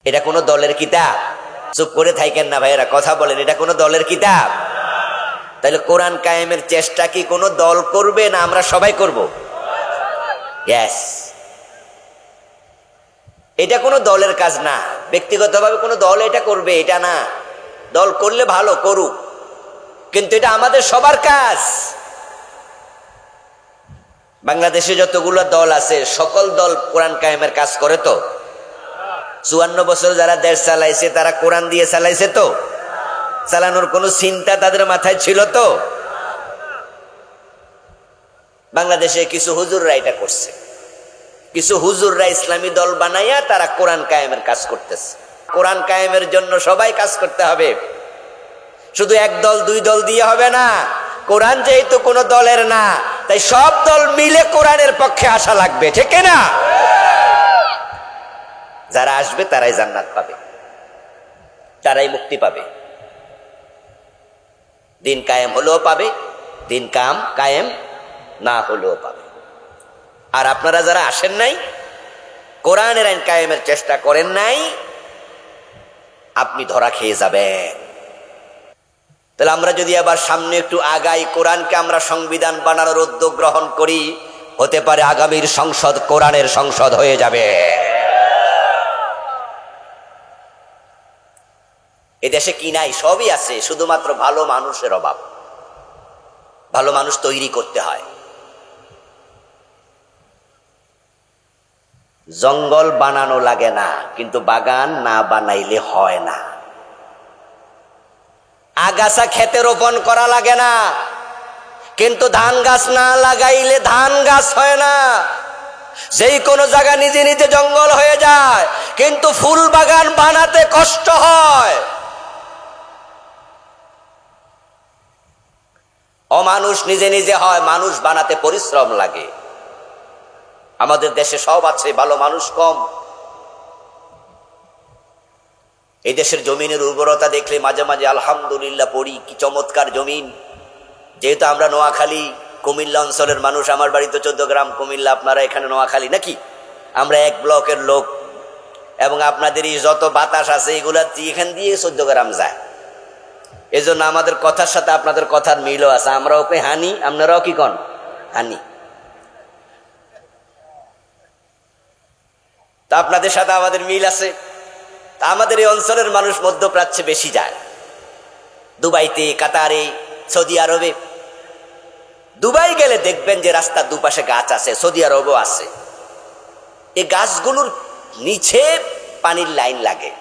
এটা কোনো দলের কিতাব? চুপ করে থাকেন না ভাইয়েরা, কথা বলেন। এটা কোনো দলের কিতাব? তাহলে কোরআন কায়েমের চেষ্টা কি কোনো দল করবে না আমরা সবাই করব? ইয়েস। এটা কোনো দলের কাজ না, ব্যক্তিগতভাবে কোনো দল এটা করবে এটা না। দল করলে ভালো, করুক, কিন্তু এটা আমাদের সবার কাজ। বাংলাদেশে যতগুলো দল আছে সকল দল কোরআন কায়েমের কাজ করে তো? 54 বছর যারা দেশ চালাইছে তারা কোরআন দিয়ে চালাইছে তো? চালানোর কোন চিন্তা তাদের মাথায় ছিল তো? বাংলাদেশে কিছু হুজুররা এটা করছে, কিছু হুজুররা ইসলামী দল বানাইয়া তারা কোরআন কায়েমের কাজ করতেছে। কোরআন কায়েমের জন্য সবাই কাজ করতে হবে, শুধু এক দল দুই দল দিয়ে হবে না। কোরআন যেহেতু কোনো দলের না, তাই সব দল মিলে কোরআনের পক্ষে আসা লাগবে, ঠিক না? যারা আসবে তারাই জান্নাত পাবে, তারাই মুক্তি পাবে। দিন কায়েম হলেও পাবে, দিন কায়েম না হলেও পাবে। আর আপনারা যারা আসেন নাই, কোরআনের আইন কায়েমের চেষ্টা করেন নাই, আপনি ধরা খেয়ে যাবেন। তাহলে আমরা যদি আবার সামনে একটু আগাই, কোরআনকে আমরা সংবিধান বানানোর উদ্যোগ গ্রহণ করি, হতে পারে আগামীর সংসদ কোরআনের সংসদ হয়ে যাবে। এদেশে কি নাই? সবই আছে, শুধুমাত্র ভালো মানুষের অভাব। ভালো মানুষ তৈরি করতে হয়। জঙ্গল বানানো লাগে না, কিন্তু বাগান না বানাইলে হয় না। আগাছা খেতে রোপণ করা লাগে না, কিন্তু ধান গাছ না লাগাইলে ধান গাছ হয় না। যেই কোনো জায়গা নিজে নিজে জঙ্গল হয়ে যায়, কিন্তু ফুল বাগান বানাতে কষ্ট হয়। অমানুষ নিজে নিজে হয়, মানুষ বানাতে পরিশ্রম লাগে। আমাদের দেশে সব আছে, ভালো মানুষ কম। এই দেশের জমিনের উর্বরতা দেখলে মাঝে মাঝে আলহামদুলিল্লাহ পড়ি, কি চমৎকার জমিন। যেহেতু আমরা নোয়াখালী কুমিল্লা অঞ্চলের মানুষ, আমার বাড়ি তো 14 গ্রাম কুমিল্লা, আপনারা এখানে নোয়াখালী নাকি, আমরা এক ব্লকের লোক, এবং আপনাদের এই যত বাতাস আছে এগুলা এখান দিয়ে 14 গ্রাম যায়। এই জন্য আমাদের কথার সাথে আপনাদের কথার মিলও আছে। আমরাও ওকে হানি, আপনারাও কি কন? হানি। তা আপনাদের সাথে আমাদের মিল আছে। তা আমাদের এই অঞ্চলের মানুষ মধ্যপ্রাচ্যে বেশি যায়, দুবাইতে, কাতারে, সৌদি আরবে। দুবাই গেলে দেখবেন যে রাস্তার দুপাশে গাছ আছে, সৌদি আরবও আছে। এই গাছগুলোর নিচে পানির লাইন লাগে।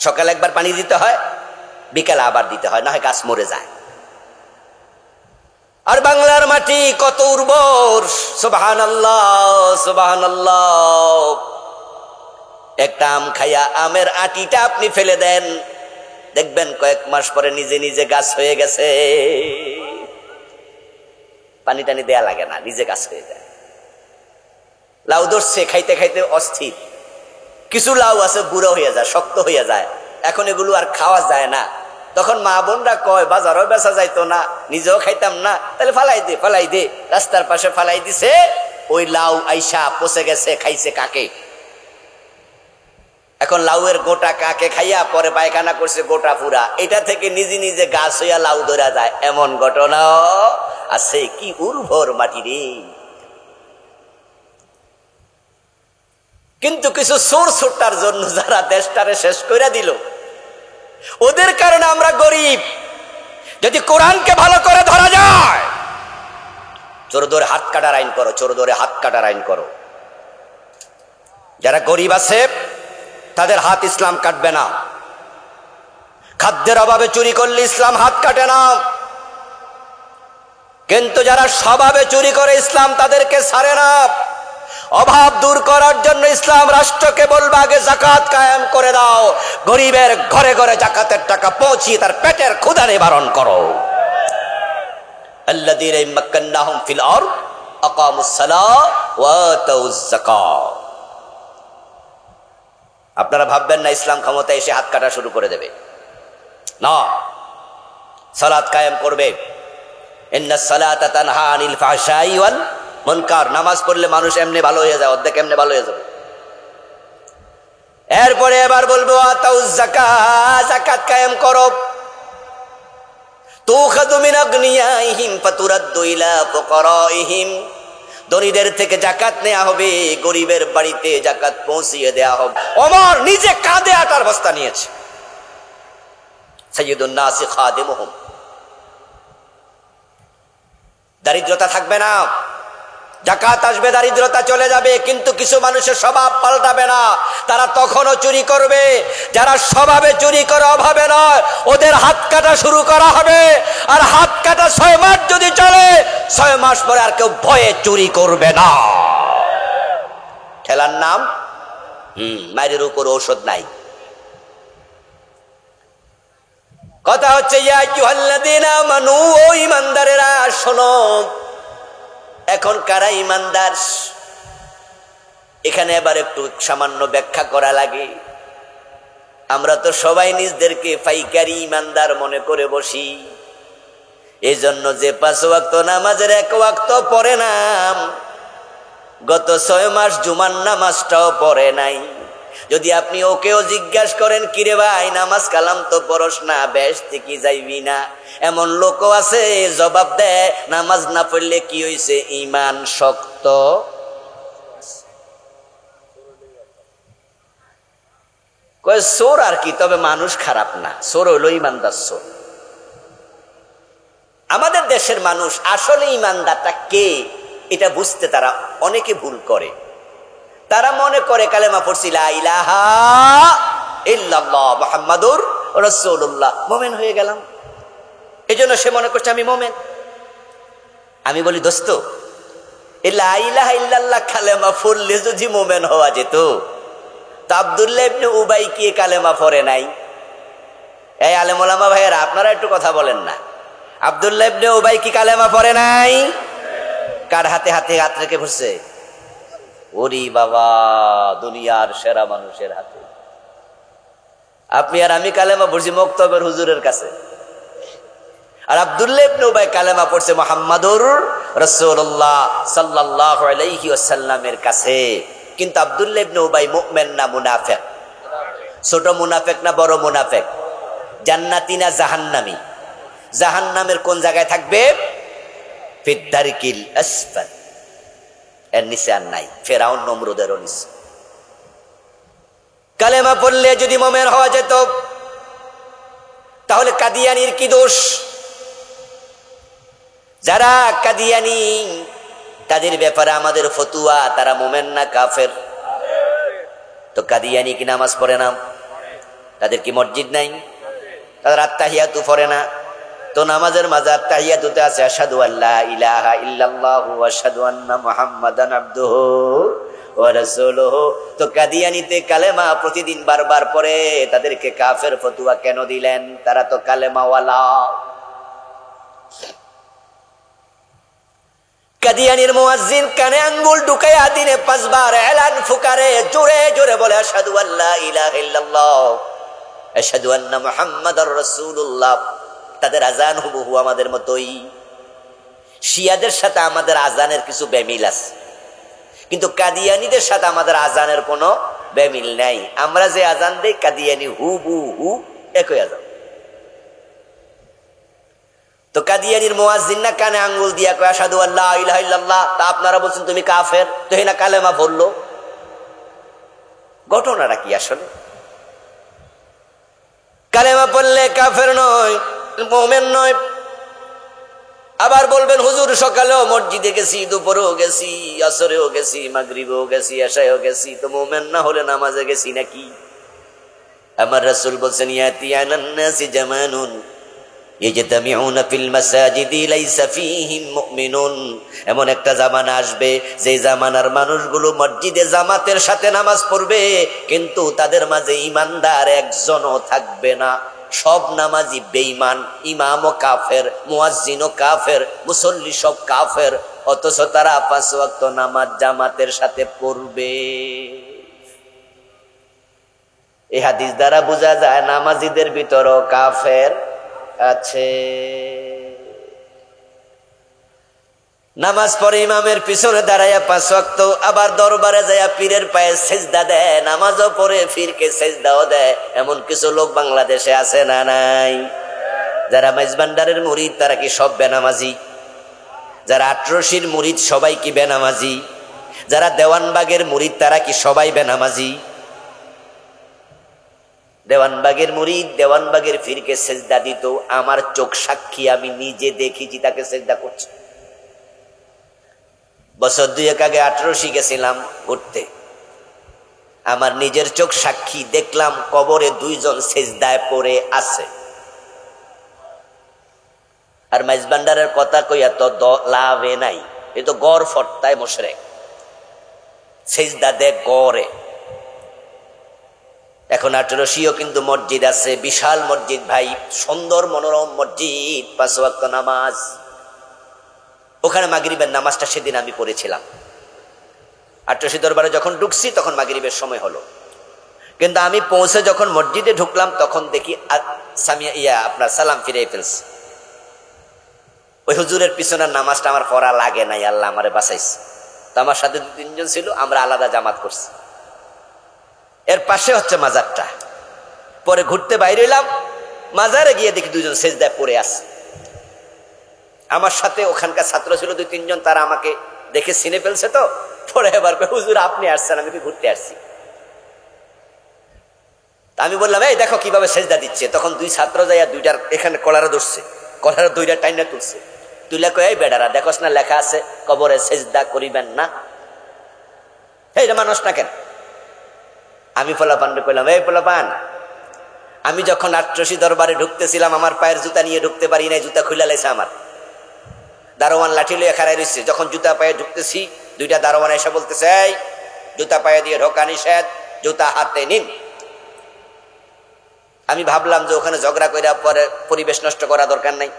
সকালে একবার পানি দিতে হয়, বিকালে আবার দিতে হয়, না হয় গাছ মরে যায়। আর বাংলার মাটি কত উর্বর! সুবহানাল্লাহ, সুবহানাল্লাহ। একটা আম খাইয়া আমের আটিটা আপনি ফেলে দেন, দেখবেন কয়েক মাস পরে নিজে নিজে গাছ হয়ে গেছে। পানি টানি দেয়া লাগে না, নিজে গাছ হয়ে যায়। লাউ ধরছে, খাইতে খাইতে অস্থির। কিছু লাউ আছে বুড়ো হয়ে যায়, শক্ত হয়ে যায়, এখন এগুলো আর খাওয়া যায় না। তখন মা বোনরা কয়, বাজারও বেচা যাইতো না, নিজেও খাইতাম না, তাহলে ফালাই দে। রাস্তার পাশে ফালাই দিছে, ওই লাউ আইসা পচে গেছে। খাইছে কাকে? এখন লাউয়ের গোটা কাকে খাইয়া পরে পায়খানা করছে গোটা পুরা। এটা থেকে নিজে নিজে গাছ হইয়া লাউ ধরা যায়, এমন ঘটনাও আছে। কি উর্বর মাটি রে! কিন্তু কিছু চোর ছোট্টার জন্য যারা দেশটারে শেষ করে দিল, ওদের কারণে আমরা গরিব। যদি কোরআনকে ভালো করে ধরা যায়, চোর ধরে হাত কাটার আইন করো, চোর ধরে হাত কাটার আইন করো। যারা গরিব আছে তাদের হাত ইসলাম কাটবে না। খাদ্যের অভাবে চুরি করলে ইসলাম হাত কাটে না, কিন্তু যারা স্বভাবে চুরি করে ইসলাম তাদেরকে ছাড়ে না। অভাব দূর করার জন্য ইসলাম রাষ্ট্রকে বলবে, আগে যাকাত কায়েম করে দাও, গরিবের ঘরে ঘরে যাকাতের টাকা পৌঁছিয়ে তার পেটের ক্ষুধা নিবারণ করো। আল্লাযীনা মাক্কান্নাহুম ফিল আরদ আকামুস সালাহ ওয়া আতাউয যাকাত। আপনারা ভাববেন না ইসলাম ক্ষমতায় এসে হাত কাটা শুরু করে দেবে, না। সালাত কায়েম করবে। ইন্নাস সালাতা তানহা আনিল ফাহশাই ওয়াল মুনকার। নামাজ পড়লে মানুষ এমনি ভালো হয়ে যায়, অর্ধেক এমনি ভালো হয়ে যাবে। এরপরে এবার বলবো আতাউজ যাকাত, যাকাত কায়েম করো। তুখাযু মিন আগনিয়াইহিম ফাতুরাদ্দু ইলা ফুকারাইহিম, ধনীদের থেকে যাকাত নেওয়া হবে, গরিবের বাড়িতে যাকাত পৌঁছিয়ে দেওয়া হবে। ওমর নিজে কাঁধে আটার বস্তা নিয়েছে, সাইয়্যিদুন নাসি খাদিমুহুম। দারিদ্রতা থাকবে না, যাকাত আসবে, দারিদ্রতা চলে যাবে, কিন্তু কিছু মানুষের স্বভাব পাল্টাবে না, তারা তখনও চুরি করবে। যারা স্বভাবে চুরি করে অভাবে নয়, ওদের হাত কাটা শুরু করা হবে। আর হাত কাটা 6 মাস যদি চলে, 6 মাস পরে আর কেউ ভয়ে চুরি করবে না। ঠেলার নাম মায়ের উপর ঔষধ নাই। কথা হচ্ছে ইয়া আইয়ুহাল্লাযীনা আমানু, ও ঈমানদারেরা শোনো। এখন কারা ঈমানদার, এখানে এবার একটু সামান্য ব্যাখ্যা করা লাগে। আমরা তো সবাই নিজদেরকে পাইকারি ঈমানদার মনে করে বসি। এই জন্য যে 5 ওয়াক্ত নামাজের 1 ওয়াক্ত পড়ে না, গত 6 মাস জুমার নামাজটাও পড়ে নাই। যদি আপনি ওকেও জিজ্ঞাসা করেন, কিরে ভাই নামাজ কালাম তো পড়স না, বেহেশতে কি যাইবি না, এমন লোকও আছে জবাব দেয় নামাজ না পড়লে কি হইছে, ঈমান শক্ত। কয় চোর আর কি, তবে মানুষ খারাপ না, চোর হইলো ঈমানদার চোর। আমাদের দেশের মানুষ আসলে ঈমানদারটা কে এটা বুঝতে তারা অনেকে ভুল করে। তারা মনে করে কালেমা পড়ছি লা ইলাহা ইল্লাল্লাহ মুহাম্মাদুর রাসূলুল্লাহ, মুমিন হয়ে গেলাম। এজন্য সে মনে করছে আমি মুমিন। আমি বলি দোস্ত, এই লা ইলাহা ইল্লাল্লাহ কালেমা পড়লে যদি মুমিন হওয়া যেত, তো আব্দুল্লাহ ইবনে উবাই কি কালেমা পড়ে নাই? এই আলেম ওলামা ভাইয়েরা, আপনারা একটু কথা বলেন না। আব্দুল্লাহ ইবনে উবাই কি কালেমা পড়ে নাই? কার হাতে হাতে হাত রেখে বসছে? ওরে বাবা, দুনিয়ার সেরা মানুষের হাতে। আপনি আর আমি কালেমা পড়ছি মক্তবের হুজুরের কাছে, আর আব্দুল্লাহ ইবনে উবাই কালেমা পড়ছে মুহাম্মাদুর রাসূলুল্লাহ সাল্লাল্লাহু আলাইহি ওয়াসাল্লামের কাছে। কিন্তু আব্দুল্লাহ ইবনে উবাই মুমিন না মুনাফিক? ছোট মুনাফিক না বড় মুনাফিক? জান্নাতি না জাহান্নামী? জাহান্নামের কোন জায়গায় থাকবে? ফিদ দারকিল আসফাল, এর নিচে আর নাই, ফেরাউন নমরুদেরও নিচে। কালেমা পড়লে যদি মুমিন হওয়া যেত, তাহলে কাদিয়ানির কি দোষ? যারা কাদিয়ানি তাদের ব্যাপারে আমাদের ফতুয়া, তারা মুমিন না কাফের? তো কাদিয়ানি কি নামাজ পড়ে না? তাদের কি মসজিদ নাই? তাদের আত্তাহিয়াতু পড়ে না? তো নামাজের মাঝে আত্তাহিয়াতুতে আছে আশহাদু আল্লা ইলাহা ইল্লাল্লাহু ওয়া আশহাদু আন্না মুহাম্মাদান আবদুহু ওয়া রাসূলুহু। তো কাদিয়ানিতে কালেমা প্রতিদিন বারবার পড়ে, তাদেরকে কাফের ফতুয়া কেন দিলেন? তারা তো কালেমাওয়ালা। কাদিয়ানির মুয়াজ্জিন কানে আঙ্গুল ঢুকাইয়া দিনে 5 বার এলান ফুকারে, জোরে জোরে বলে আশহাদু আল্লা ইলাহা ইল্লাল্লাহ আশহাদু আন্না মুহাম্মাদার রাসূলুল্লাহ। তাদের আজান হুবহু আমাদের মতোই। শিয়াদের সাথে আমাদের আজানের কিছু বেমিল আছে, কিন্তু কাদিয়ানীদের সাথে আমাদের আজানের কোনো বেমিল নাই। আমরা যে আজান দেই, কাদিয়ানী হুবহু একই আজান। তো কাদিয়ানির মুয়াজ্জিন না কানে আঙ্গুল দিয়া কয় আশহাদু আল্লা ইলাহা ইল্লাল্লাহ, তা আপনারা বলছেন তুমি কাফের, তো হেনা কালেমা পড়লো। ঘটনাটা কি আসলে? কালেমা পড়লে কাফের নয়, মুমিন নয়। আবার বলবেন হুজুর সকালেও মসজিদে গেছি, দুপুরেও গেছি, আসরেও গেছি, মাগরিবেও গেছি, এশায়ও গেছি, তো মুমিন না হলে নামাজে গেছি নাকি? আমার রাসূল বলেন ইয়াতি আলান নাসি জামানুন ইয়াজতামিউনা ফিল মাসাজিদি লাইসা ফীহিম মুমিনুন। এমন একটা জামানা আসবে যে জামানার মানুষগুলো মসজিদে জামাতের সাথে নামাজ পড়বে, কিন্তু তাদের মাঝে ঈমানদার একজনও থাকবে না। সব নামাজি বেঈমান, ইমামও কাফের, মুয়াজ্জিনও কাফের, মুসল্লি সব কাফের, অথচ তারা 5 ওয়াক্ত নামাজ জামাতের সাথে পড়বে। এই হাদিস দ্বারা বোঝা যায় নামাজিদের ভিতরও কাফের আছে। নামাজ পড়ে ইমামের পিছনে দাঁড়াইয়া 5 ওয়াক্ত, আবার দরবারে যাইয়া পীরের পায়ে সেজদা দেয়, নামাজও পড়ে পীরকে সেজদাও দেয়। এমন কিছু লোক বাংলাদেশে আছে না নাই? যারা মাইজভান্ডারের মুরিদ তারা কি সব বেনামাজি? যারা আটরশির মুরিদ সবাই কি বেনামাজি? যারা দেওয়ানবাগের মুরিদ তারা কি সবাই বেনামাজি? দেওয়ানবাগের মুরিদ দেওয়ানবাগের পীরকে সেজদা দিত, আমার চোখ সাক্ষী, আমি নিজে দেখেছি তাকে সেজদা করছে। বছর 2 আগে আটরশি গেছিলাম ঘুরতে, আমার নিজের চোখ সাক্ষী, দেখলাম কবরে 2 জন সেজদায় পড়ে আছে। আর মাইজভান্ডারের কথা কইয়া তো লাভে নাই, এ তো গড় ফট্টায় মুশরিক, সেজদা দেয় গড়ে। এখন আটরশিও কিন্তু মসজিদ আছে, বিশাল মসজিদ ভাই, সুন্দর মনোরম মসজিদ, 5 ওয়াক্ত নামাজ। ওখানে মাগরিবের নামাজটা সেদিন আমি পড়েছিলাম। আটরশি দরবারে যখন ঢুকছি তখন মাগরিবের সময় হলো, কিন্তু আমি পৌঁছে যখন মসজিদে ঢুকলাম তখন দেখি আপনার সালাম ফিরে ফেলছে। ওই হুজুরের পিছনের নামাজটা আমার পড়া লাগে নাই, আল্লাহ আমারে বাঁচাইছে। তো আমার সাথে 2-3 জন ছিল, আমরা আলাদা জামাত করছি। এর পাশে হচ্ছে মাজারটা। পরে ঘুরতে বাইরে এলাম, মাজারে গিয়ে দেখি 2 জন সেজদায় পড়ে আছে। আমার সাথে ওখানকার ছাত্র ছিল 2-3 জন, তারা আমাকে দেখে চিনে ফেলছে। তো পরে এবার হুজুর আপনি আসছেন? আমি কি ঘুরতে আসছি। আমি বললাম এই দেখো কিভাবে সেজদা দিচ্ছে। তখন 2 ছাত্র যাইয়া 2টার এখানে কলারে ধরছে, কলারে 2টা টাইনা তুলছে, তুলে কই এই বেড়ারা দেখোস না লেখা আছে কবরে সেজদা করিবেন না, এই মানুষ না কেন? আমি পোলাপানরে কইলাম এই পোলাপান, আমি যখন আটরশি দরবারে ঢুকতেছিলাম আমার পায়ের জুতা নিয়ে ঢুকতে পারি নাই, জুতা খুলে লাইছে আমার। দারোয়ান লাঠি লইয়া খাড়াই রইছে, যখন জুতা পায়ে ঢুকতেছি 2টা দারোয়ান এসে বলতেছে এই জুতা পায়ে দিয়ে ঢোকা নিষেধ, জুতা হাতে নিন। আমি ভাবলাম যে ওখানে ঝগড়া কইরা পরে পরিবেশ নষ্ট করা দরকার নাই।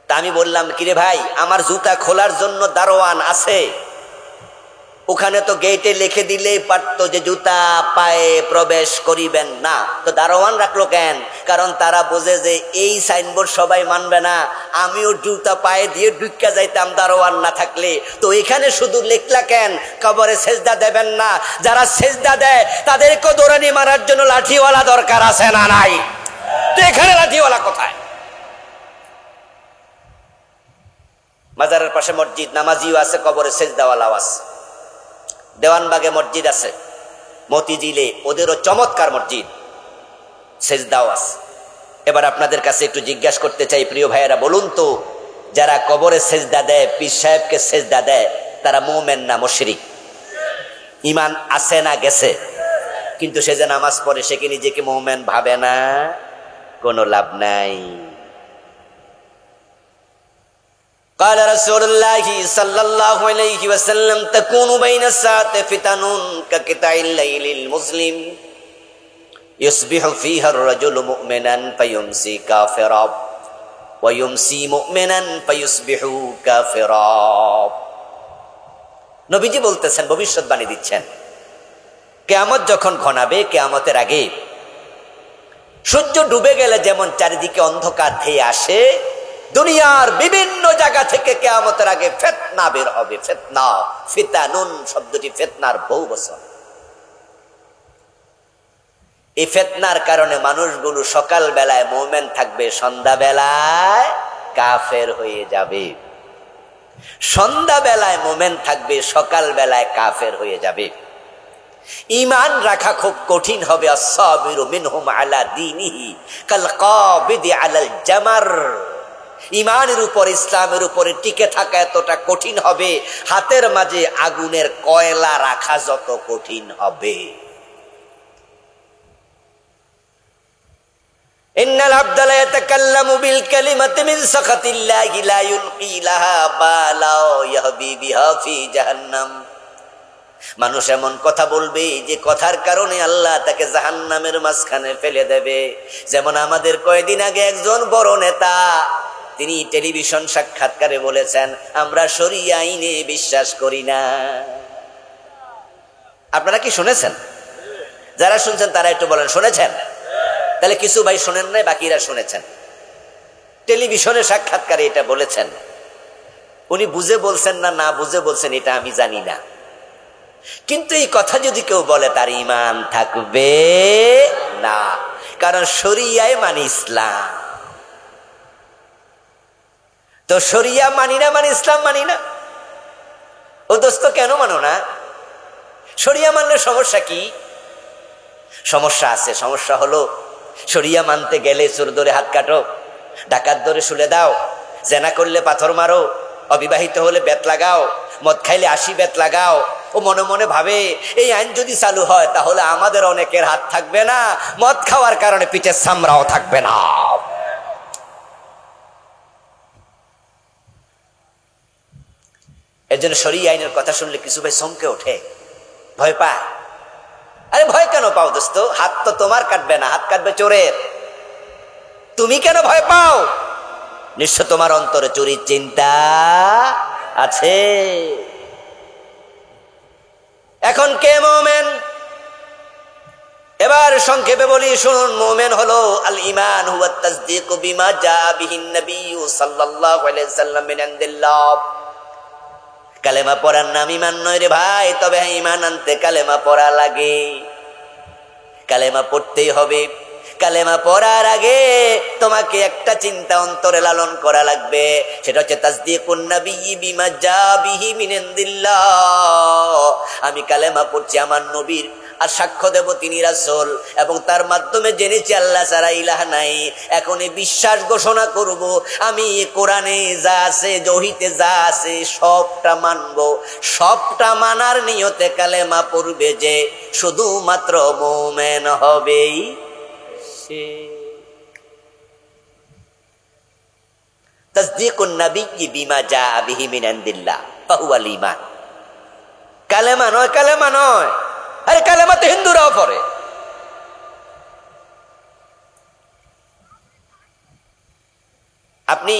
তা আমি বললাম কিরে ভাই, আমার জুতা খোলার জন্য দারোয়ান আছে, ওখানে তো গেটে লিখে দিলেই পারতো যে জুতা পায়ে প্রবেশ করিবেন না, তো দারোয়ান রাখলো কেন? কারণ তারা বোঝে যে এই সাইনবোর্ড সবাই মানবে না, আমিও জুতা পায়ে দিয়ে ঢুকা যাইতাম দারোয়ান না থাকলে, তো এখানে শুধু লিখলা কেন কবরে সেজদা দেবেন না? যারা সেজদা দেয় তাদেরকে দৌড়ানি মারার জন্য লাঠিওয়ালা দরকার আছে না নাই? তো এখানে লাঠিওয়ালা কোথায়? মাজারের পাশে মসজিদ, নামাজিও আছে, কবরে সেজদাওয়ালাও আছে। দেওয়ানবাগে মসজিদ আছে, মতিঝিলে ওদেরও চমৎকার মসজিদ, সেজদাও আছে। এবার আপনাদের কাছে একটু জিজ্ঞাসা করতে চাই প্রিয় ভাইয়েরা, বলুন তো যারা কবরে সেজদা দেয়, পীর সাহেবকে সেজদা দেয়, তারা মুমিন না মুশরিক? ঈমান আছে না গেছে? কিন্তু সে যে নামাজ পড়ে সে কি নিজেকে মুমিন ভাবে না? কোনো লাভ নাই। قال رسول الله صلى الله عليه وسلم تكون بين الساعة فتن كقطع الليل المظلم يصبح فيها الرجل مؤمنا فيمسي كافرا ويمسي مؤمنا فيصبح كافرا। নবীজি বলতেছেন, ভবিষ্যৎবাণী দিচ্ছেন, কিয়ামত যখন ঘনাবে, কিয়ামতের আগে সূর্য ডুবে গেলে যেমন চারিদিকে অন্ধকার ধেয়ে আসে, দুনিয়ার বিভিন্ন জায়গা থেকে কিয়ামতের আগে ফিতনা বের হবে। ফিতনা, ফিতানুন শব্দটি ফিতনার বহু বচন। এই ফিতনার কারণে মানুষগুলো সকাল বেলায় মুমিন থাকবে, সন্ধ্যা বেলায় কাফের হয়ে যাবে। সন্ধ্যা বেলায় মুমিন থাকবে, সকাল বেলায় কাফের হয়ে যাবে। ঈমান রাখা খুব কঠিন হবে। আস-সাবিরু মিনহুম আলা দীনিহি কাল কাবিদি আলাল জামার। ঈমানের উপর, ইসলামের উপরে টিকে থাকা এতটা কঠিন হবে, হাতের মাঝে আগুনের কয়লা রাখা যত কঠিন হবে। ইন্নাল আবদা লা ইয়াতাকাল্লামু বিল কালিমাতি মিন সাখাতিল্লাহি লা ইউলকি লাহা বালা ইয়াহবি বিহা ফি জাহান্নাম। মানুষ এমন কথা বলবে যে কথার কারণে আল্লাহ তাকে জাহান্নামের মাঝখানে ফেলে দেবে। যেমন আমাদের কয়েকদিন আগে একজন বড় নেতা, তিনি টেলিভিশন সাক্ষাৎকারে বলেছেন, আমরা শরিয়া আইনে বিশ্বাস করি না। আপনারা কি শুনেছেন? যারা শুনছেন তারা একটু বলেন শুনেছেন। তাহলে কিছু ভাই শোনেন নাই, বাকিরা শুনেছেন। টেলিভিশনে সাক্ষাৎকারে এটা বলেছেন। উনি বুঝে বলছেন না না বুঝে বলছেন এটা আমি জানি না, কিন্তু এই কথা যদি কেউ বলে তার ঈমান থাকবে না, কারণ শরিয়ায় মানে ইসলাম। তো শরিয়া মানি না মানে ইসলাম মানি না। ও দোস্ত কেন মানো না? শরিয়া মানলে সমস্যা কি? সমস্যা আছে। সমস্যা হলো শরিয়া মানতে গেলে চোর ধরে হাত কাটো, ডাকাত ধরে শুলে দাও, জেনা করলে পাথর মারো, অবিবাহিত হলে বেত লাগাও, মদ খাইলে 80 বেত লাগাও। ও মনে মনে ভাবে এই আইন যদি চালু হয় তাহলে আমাদের অনেকের হাত থাকবে না, মদ খাওয়ার কারণে পিঠের চামড়াও থাকবে না। এর জন্য শরিয়া আইনের কথা শুনলে কিছু ভাই চমকে ওঠে, ভয় পায়। আরে ভয় কেন পাও দোস্ত? হাত তো তোমার কাটবে না, হাত কাটবে চোরের। তুমি কেন ভয় পাও? নিশ্চয় তোমার অন্তরে চুরির চিন্তা আছে। এখন কে মুমিন? এবার সংক্ষেপে বলি শুনুন। মুমিন হলো আল ঈমান হুয়া তাসদীকু বিমা জাআ বিহিন নবী সাল্লাল্লাহু আলাইহি ওয়াসাল্লাম মিন ইনদিল্লাহ। কালেমা পড়ার নাম ঈমান নয় রে ভাই, তবে ঈমান আনতে কালেমা পড়া লাগে। কালেমা পড়তেই হবে। কালেমা পড়ার আগে তোমাকে একটা চিন্তা অন্তরে লালন করা লাগবে, সেটা হচ্ছে তাসদীকুন নবী বিমা জাআ বিহি মিন ইনদিল্লাহ। আমি কালেমা পড়ছি আমার নবীর, আর সাক্ষ্য দেব তিনি রাসূল, এবং তার মাধ্যমে জেনেছি আল্লাহ ছাড়া ইলাহ নাই। এখন এই বিশ্বাস ঘোষণা করব আমি কোরআনে যা আছে, ওহীতে যা আছে সবটা মানব। সবটা মানার নিয়তে কালেমা পড়বে যে শুধুমাত্র মুমিন হবেই সে। তাসদীকুন নবী বিমা জাআ বিহি মিন ইনদিল্লাহ ফাহুয়াল ঈমান। কালেমা নয়, কালেমা নয়। আরে কালেমা তো হিন্দুরাও পড়ে। আপনি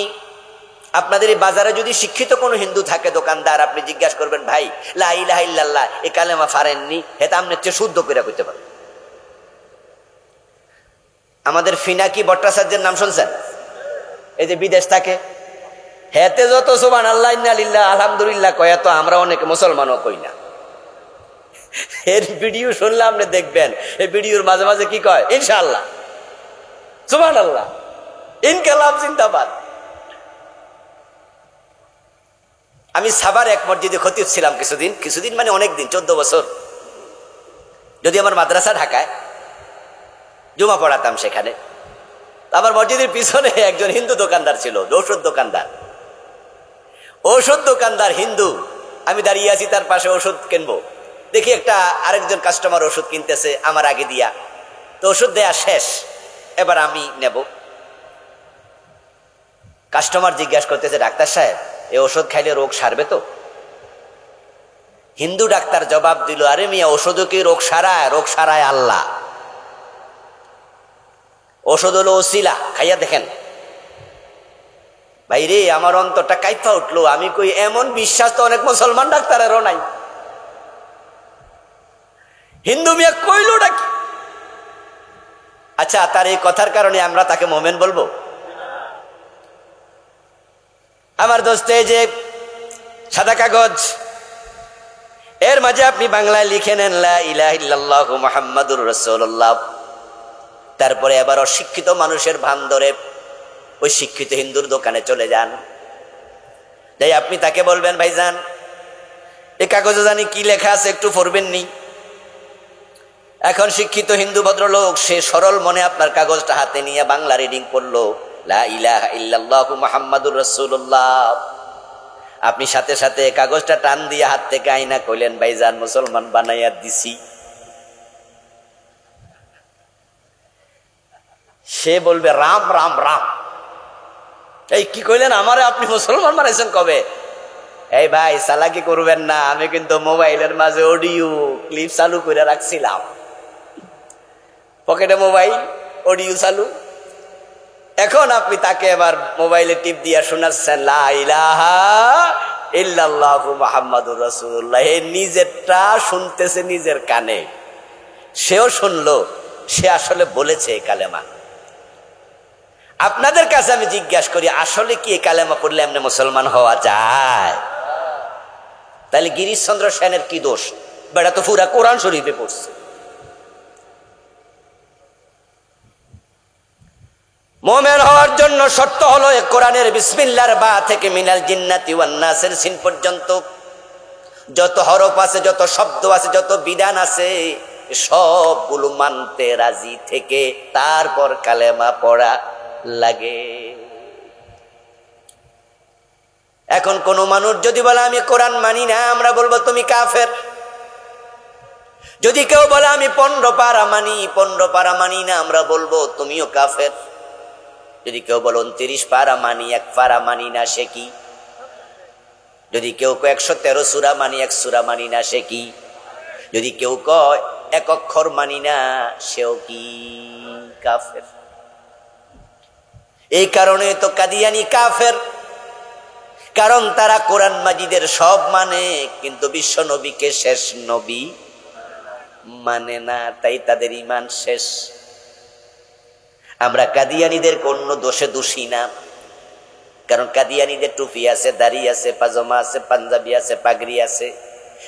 আপনাদের এই বাজারে যদি শিক্ষিত কোনো হিন্দু থাকে দোকানদার, আপনি জিজ্ঞাসা করবেন ভাই লা ইলাহা ইল্লাল্লাহ এই কালেমা পারেননি? হেতা আপনি চেয়ে শুদ্ধ করে কইতে পারেন। আমাদের ফিনাকি ভট্টাচার্যের নাম শুনছেন? এই যে বিদেশ থাকে, হেতে যত সুবহানাল্লাহ ইন্না লিল্লাহি আলহামদুলিল্লাহ কয়, তো আমরা অনেকে মুসলমানও কই না। এর ভিডিও শুনলে আপনি দেখবেন এই ভিডিওর মাঝে মাঝে কি কয়, ইনশাআল্লাহ, সুবহানাল্লাহ, ইনকালাব জিন্দাবাদ। আমি সাভার এক মসজিদে খতিব ছিলাম কিছুদিন মানে অনেক দিন, 14 বছর। যদি আমার মাদ্রাসা ঢাকায়, জুমা পড়াতাম সেখানে। আমার মসজিদের পিছনে একজন হিন্দু দোকানদার ছিল, ঔষধ দোকানদার হিন্দু। আমি দাঁড়িয়ে আছি তার পাশে, ওষুধ কিনবো, দেখি একটা আরেকজন কাস্টমার ওষুধ কিনতেছে আমার আগে দিয়া। তো ওষুধ দেয়া শেষ, এবার আমি নেব। কাস্টমার জিজ্ঞাসা করতেছে, ডাক্তার সাহেব এই ওষুধ খাইলে রোগ সারবে তো? হিন্দু ডাক্তার জবাব দিল, আরে মিয়া ওষুধও কি রোগ সারায়? রোগ সারায় আল্লাহ। ওষুধ হলো ওসিলা, খাইয়া দেখেন। ভাই রে, আমার অন্তরটা কাইপা উঠলো। আমি কই এমন বিশ্বাস তো অনেক মুসলমান ডাক্তারেরও নাই। হিন্দু মিয়া কইলোটা কি? আচ্ছা, তার এই কথার কারণে আমরা তাকে মুমিন বলবো? আমার দোস্ত, এই যে সাদা কাগজ, এর মাঝে আপনি বাংলায় লিখে নেন লা ইলাহা ইল্লাল্লাহু মুহাম্মাদুর রাসূলুল্লাহ। তারপরে এবার অশিক্ষিত মানুষের ভান ধরে ওই শিক্ষিত হিন্দুর দোকানে চলে যান, যাই আপনি তাকে বলবেন, ভাইজান এই কাগজে জানি কি লেখা আছে, একটু পড়বেন নি? এখন শিক্ষিত হিন্দু ভদ্রলোক সে সরল মনে আপনার কাগজটা হাতে নিয়ে বাংলা রিডিং করলো, লা ইলাহা ইল্লাল্লাহু মুহাম্মাদুর রাসূলুল্লাহ। আপনি সাথে সাথে কাগজটা টান দিয়ে হাত থেকে আইনা কইলেন, ভাইজান মুসলমান বানাইয়া দিছি। সে বলবে, রাম রাম রাম। এই কি কইলেন আমারে? আপনি মুসলমান বানাইছেন কবে? এই ভাই চালাকি করবেন না, আমি কিন্তু মোবাইলের মাঝে অডিও ক্লিপ চালু করে রাখছিলাম, পকেটে মোবাইল, অডিও চালু। এখন আপনি তাকে এবার মোবাইলে টিপ দিয়া শোনাচ্ছেন লা ইলাহা ইল্লাল্লাহু মুহাম্মাদুর রাসূলুল্লাহ। এ নিজেরটা শুনতেছে নিজের কানে, সেও শুনলো, সে আসলে বলেছে এই কালেমা। আপনাদের কাছে আমি জিজ্ঞাসা করি, আসলে কি এই কালেমা পড়লে এমনি মুসলমান হওয়া যায়? তাহলে গিরিশচন্দ্র সেনের কি দোষ? বেটা তো পুরা কোরআন শরীফে পড়ছে। মুমিন হওয়ার জন্য শর্ত হলো কোরআনের বিসমিল্লাহর বা থেকে মিনাল জিন্নাতি ওয়ান নাসের সিন পর্যন্ত যত হরফ আছে, যত শব্দ আছে, যত বিধান আছে, সবগুলো মানতে রাজি থেকে তারপর কালেমা পড়া লাগে। এখন কোন মানুষ যদি বলে আমি কোরআন মানি না, আমরা বলবো তুমি কাফের। যদি কেউ বলে আমি 15 পারা মানি, 15 পারা মানি না, আমরা বলবো তুমিও কাফের। যদি কেউ বলে 29 পারা মানি, 1 পারা মানি না, সে কি? যদি কেউ 113 সূরা মানি, 1 সূরা মানি না, সে কি? যদি কেউ কয় 1 অক্ষর মানি না, সেও কি কাফের? এই কারণে তো কাদিয়ানি কাফের, কারণ তারা কোরআন মাজিদের সব মানে, কিন্তু বিশ্ব নবীকে শেষ নবী মানে না, তাই তাদের ঈমান শেষ। আমরা কাদিয়ানীদের কোন দোষে দোষী না, কারণ কাদিয়ানীদের টুপি আছে, দাড়ি আছে, পাজামা আছে, পাঞ্জাবি আছে, পাগড়ি আছে,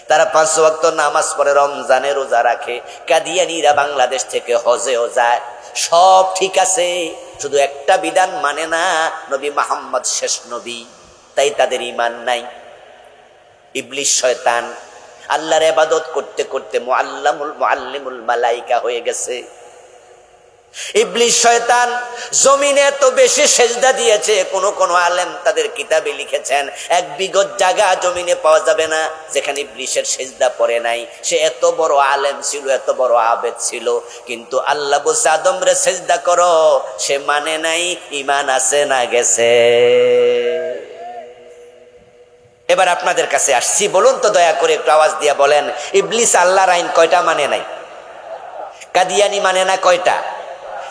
তারা 5 ওয়াক্ত নামাজ পড়ে, রমজানে রোজা রাখে। কাদিয়ানীরা বাংলাদেশ থেকে হজেও যায়, সব ঠিক আছে, শুধু একটা বিধান মানে না, নবী মুহাম্মদ শেষ নবী, তাই তাদের ঈমান নাই। ইবলিস শয়তান আল্লাহর ইবাদত করতে করতে মুআল্লিমুল মালাইকা হয়ে গেছে। ইবলিস শয়তান জমিনে এত বেশি সেজদা দিয়েছে, কোন আলেম তাদের কিতাবে লিখেছেন 1 বিঘত জায়গা জমিনে পাওয়া যাবে না যেখানে ইবলিসের সেজদা পড়ে নাই। সে এত বড় আলেম ছিল, এত বড় আবেদ ছিল, কিন্তু আল্লাহ বলছে আদম রে সেজদা করো, সে মানে নাই। ঈমান আছে না গেছে? এবার আপনাদের কাছে আসছি, বলুন তো দয়া করে একটু আওয়াজ দিয়ে বলেন, ইবলিস আল্লাহর আইন কয়টা মানে নাই? কাদিয়ানি মানে না কয়টা?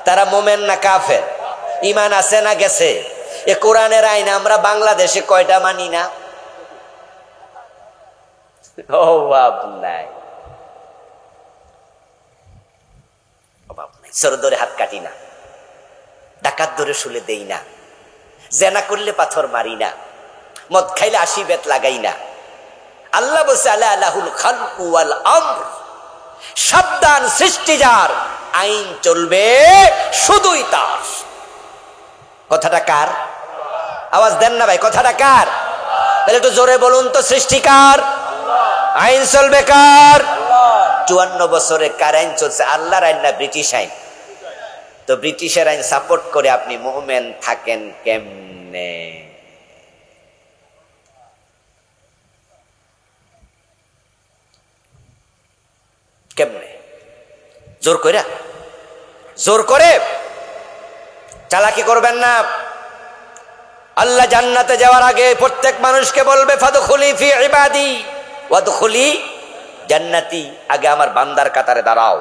তারা মোমেন না কাফের? ঈমান আছে না গেছে? এ কোরআনের আইন আমরা বাংলাদেশে কয়টা মানি না? অভাব নাই, অভাব নাই। চোর ধরে হাত কাটি না, ডাকাত ধরে শুলে দেই না, জেনা করলে পাথর মারি না, মদ খাইলে 80 বেত লাগাই না। আল্লাহ বলছে আলা লাহুল খালকু ওয়াল আমর, সাবধান, সৃষ্টি যার, আইন চলবে শুধুই তার। কথাটা কার? আওয়াজ দেন না ভাই, কথাটা কার? তাহলে একটু জোরে বলুন তো, সৃষ্টি কার? আইন চলবে কার? 54 বছরে কার আইন চলছে? আল্লাহর আইন না ব্রিটিশ আইন? তো ব্রিটিশের আইন সাপোর্ট করে আপনি মুমিন থাকেন কেমনে? কেমনে? জোর কইরা, জোর করে চালাকি করবেন না। আল্লাহ জান্নাতে যাওয়ার আগে প্রত্যেক মানুষকে বলবে ফাদখুলি ফি ইবাদি ওয়াদখুলি জান্নাতি। আগে আমার বান্দার কাতারে দাঁড়াও,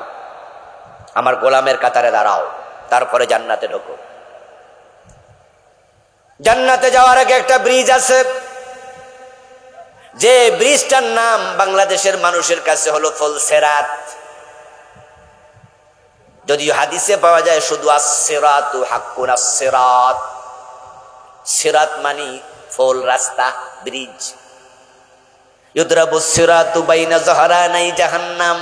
আমার গোলামের কাতারে দাঁড়াও, তারপরে জান্নাতে ঢোকো। জান্নাতে যাওয়ার আগে একটা ব্রিজ আছে, যে ব্রিজটার নাম বাংলাদেশের মানুষের কাছে হলো ফুলসেরাত। যদিও হাদিসে পাওয়া যায় শুধু আস-সিরাতু হাক্কুন, আস-সিরাত, সিরাত মানে ফুল রাস্তা, ব্রিজ। ইউদরাবুস সিরাতু বাইনা যাহরানাই জাহান্নাম,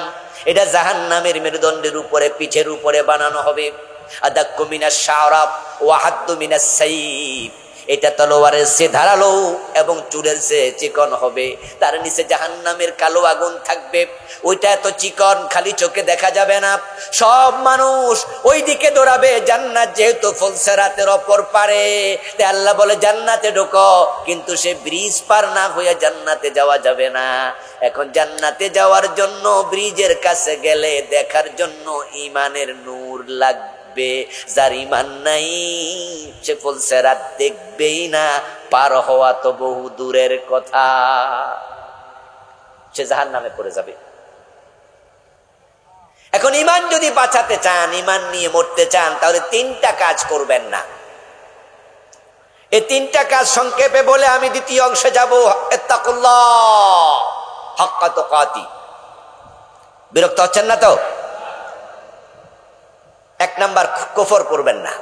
এটা জাহান্নামের মেরুদণ্ডের উপরে, পিঠের উপরে বানানো হবে। আদাক্কু মিনাশ শারাব ওয়া হাদ্দু মিনাস সাইফ, এটা তলোয়ারের চেয়ে ধারালো এবং চুলের চেয়ে চিকন হবে। তার নিচে জাহান্নামের কালো আগুন থাকবে, ওইটা এত চিকন খালি চোখে দেখা যাবে না। সব মানুষ ওই দিকে দৌড়াবে, জান্নাত যেহেতু ফুলসেরাতের অপর পারে, তাই আল্লাহ বলে জান্নাতে ঢোকো, কিন্তু সে ব্রিজ পার না হয়ে জান্নাতে যাওয়া যাবে না। এখন জান্নাতে যাওয়ার জন্য ব্রিজের কাছে গেলে দেখার জন্য ঈমানের নূর লাগবে। যার ঈমান নাই সে ফুলসেরাত দেখবেই না, পার হওয়া তো বহু দূরের কথা, সে জাহান্নামে পড়ে যাবে। এখন ঈমান যদি বাঁচাতে চান, ঈমান নিয়ে মরতে চান, তাহলে 3টা কাজ করবেন না। এই 3টা কাজ সংক্ষেপে বলে আমি দ্বিতীয় অংশে যাব। ইত্তাকুল্লাহ হাক্কা তুকাতি। বিরক্ত হচ্ছেন না তো? 1 নাম্বার, কুফর করবেন না।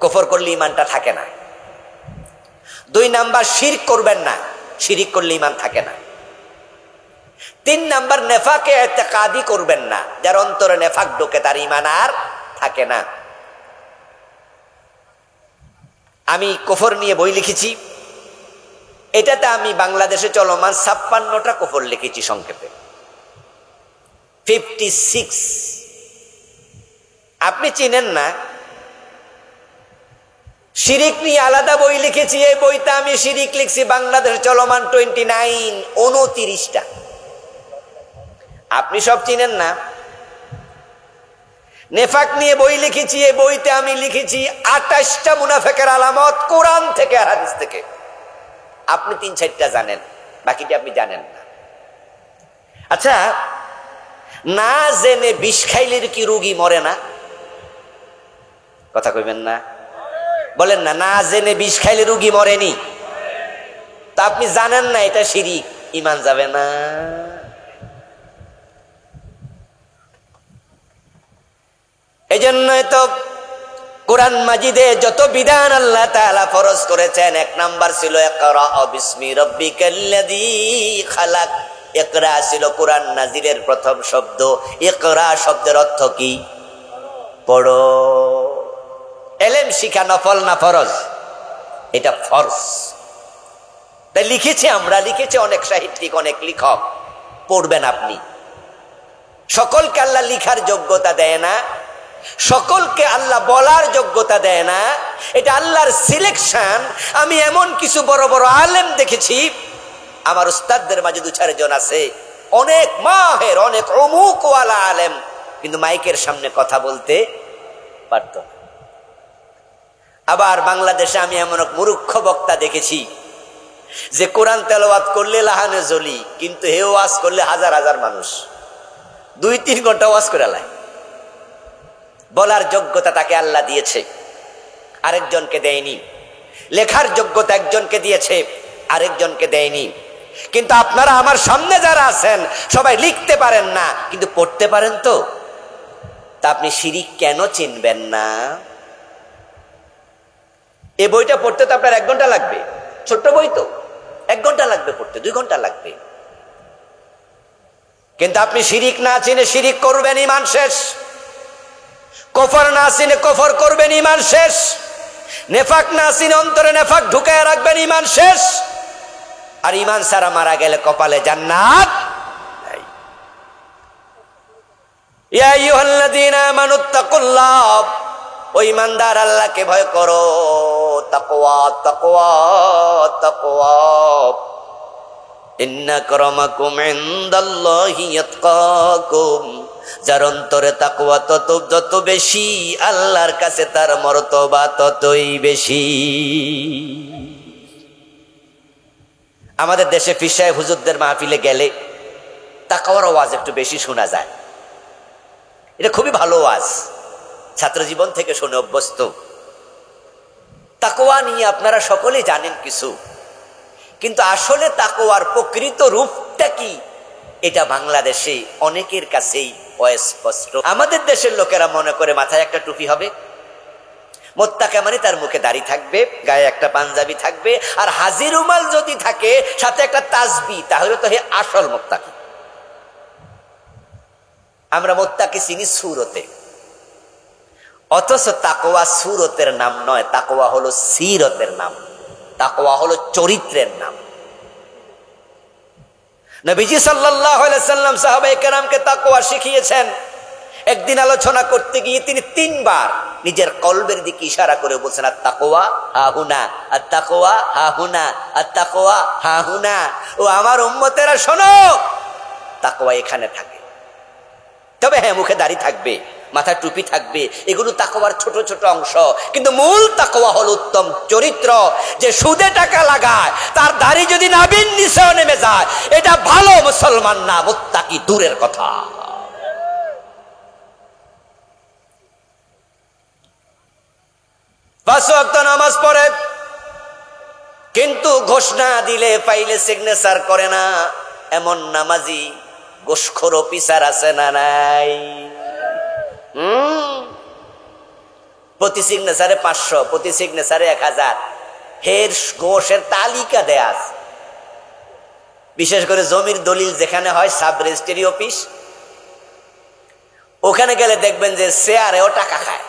কুফর করলে ইমানটা থাকে না। 2 নাম্বার শিরক করবেন না, শিরিক করলে ইমান থাকে না। 3 নাম্বার নেফাকে ইতিকাদি করবেন না, যার অন্তরে নেফাক ঢোকে তার ইমান আর থাকে না। আমি কুফর নিয়ে বই লিখেছি, এটাতে আমি বাংলাদেশে চলমান 56টা কুফর লিখেছি সংক্ষেপে, 56। আপনি চিনেন না। শিরিক নিয়ে আলাদা বই লিখেছি, এই বইতে আমি শিরিক লিখছি বাংলাদেশে চলমান 29টা। আপনি সব চিনেন না। নেফাক নিয়ে বই লিখেছি, এই বইতে আমি লিখেছি 28টা মুনাফিকের আলামত কোরআন থেকে আর হাদিস থেকে। আপনি 3-4টা জানেন, বাকিটা আপনি জানেন না। আচ্ছা, না জেনে বিষ খাইলে কি রোগী মরে না? কথা কইবেন না, বলেন না। না জেনে বিষ খাইলে রোগী মরেনি, তা আপনি জানেন না এটা শিরিক, ইমান যাবে না। এই জন্যই তো কোরআন মাজিদে যত বিধান আল্লাহ তাআলা ফরজ করেছেন, 1 নাম্বার ছিল ইকরা বিসমি রাব্বিকাল্লাযী খালাক। ইকরা ছিল কোরআন নাজিলের প্রথম শব্দ। ইকরা শব্দের অর্থ কি? পড়ো। ইলম শিখা নফল না ফরজ? এটা ফরজ। তাই লিখেছি আমরা, লিখেছে অনেক সাহিত্যিক, অনেক লেখক। পড়বেন আপনি। সকলকে আল্লাহ লিখার যোগ্যতা দেয় না, সকলকে আল্লাহ বলার যোগ্যতা দেয় না। এটা আল্লাহর সিলেকশন। আমি এমন কিছু বড় বড় আলেম দেখেছি, আমার উস্তাদদের মাঝে 2-4 জন আছে, অনেক মাহের, অনেক অমুকওয়ালা আলেম, কিন্তু মাইকের সামনে কথা বলতে পারত না। আবার বাংলাদেশে আমি এমন এক মূর্খ বক্তা দেখেছি যে কোরআন তেলাওয়াত করলে লাহানে জ্বলি, কিন্তু হে ওয়াজ করলে হাজার হাজার মানুষ 2-3 ঘন্টা ওয়াজ করে লাই। বলার যোগ্যতা তাকে আল্লাহ দিয়েছে, আরেকজনকে দেয়নি। লেখার যোগ্যতা একজনকে দিয়েছে, আরেকজনকে দেয়নি। কিন্তু আপনারা আমার সামনে যারা আছেন সবাই লিখতে পারেন না, কিন্তু পড়তে পারেন তো। তা আপনি শিরিক কেন চিনবেন না? এই বইটা পড়তে তো আপনার 1 ঘন্টা লাগবে, ছোট্ট বই তো। 1 ঘন্টা লাগবে পড়তে, 2 ঘন্টা লাগবে। কিন্তু আপনি শিরিক না চিনে শিরিক করবেন, ইমান শেষ। কুফর না চিনে কুফর করবেন, ইমান শেষ। নেফাক না চিনে অন্তরে নেফাক ঢুকায় রাখবেন, ইমান শেষ। আর ইমান ছাড়া মারা গেলে কপালে জান্নাত নাই। ইয়া আইয়ুহাল্লাযীনা আমানুত্তাকুল্লাহ, ও ঈমানদার আল্লাহকে ভয় করো। তাকওয়া তাকওয়া তাকওয়া। ইন্না আকরামাকুম ইনদাল্লাহি ইয়াতকাকুম। যার অন্তরে তাকওয়া যত বেশি, আল্লাহর কাছে তার মর্তবা ততই বেশি। আমাদের দেশে পীর সাহেব হুজুরদের মাহফিলে গেলে তাকওয়ার ওয়াজ একটু বেশি শোনা যায়। এটা খুবই ভালো ওয়াজ, ছাত্র জীবন থেকে শুনে অভ্যস্ত। তাকওয়া নিয়ে আপনারা সকলেই জানেন কিছু, কিন্তু আসলে তাকওয়ার প্রকৃত রূপটা কি, এটা বাংলাদেশে অনেকের কাছেই অস্পষ্ট। আমাদের দেশের লোকেরা মনে করে মাথায় একটা টুপি হবে, মোত্তাকা মানে তার মুখে দাড়ি থাকবে, গায়ে একটা পাঞ্জাবি থাকবে, আর হাজি রুমাল যদি থাকে সাথে একটা তাসবিহ, তাহলে তো হে আসল মোত্তাকি। আমরা মোত্তাকি চিনি সুরতে, অথচ তাকওয়া সুরতের নাম নয়, তাকওয়া হলো সিরতের নাম, তাকওয়া হলো চরিত্রের নাম। নবীজি সাল্লাল্লাহু আলাইহি সাল্লাম সাহাবায়ে কেরামকে তাকওয়া শিখিয়েছেন। একদিন আলোচনা করতে গিয়ে তিনি 3 বার নিজের কলবের দিকে ইশারা করে বলছেন, আত-তাকওয়া হাহুনা, আত-তাকওয়া হাহুনা, আত-তাকওয়া হাহুনা। ও আমার উম্মতেরা শোনো, তাকওয়া এখানে থাকে। তবে হ্যাঁ, মুখে দাড়ি থাকবে, মাথায় টুপি থাকবে, এগুলো তাকওয়ার ছোট ছোট অংশ, কিন্তু মূল তাকওয়া হলো উত্তম চরিত্র। যে সুদে টাকা লাগায়, তার দাড়ি যদি নাভির নিচেও নেমে যায়, এটা ভালো মুসলমান না, মুত্তাকি দূরের কথা। 5 ওয়াক্ত নামাজ পড়ে, কিন্তু ঘোষণা দিলে পাইলে সিগনেচার করে না, এমন নামাজি গোশখোর অফিসার আছে না নাই? প্রতি সিগনেচারে 500, প্রতি সিগনেচারে 1000 এর ঘোষের তালিকা দেয়া আছে। বিশেষ করে জমির দলিল যেখানে হয়, সাব রেজিস্ট্রি অফিস, ওখানে গেলে দেখবেন যে শেয়ারেও টাকা খায়।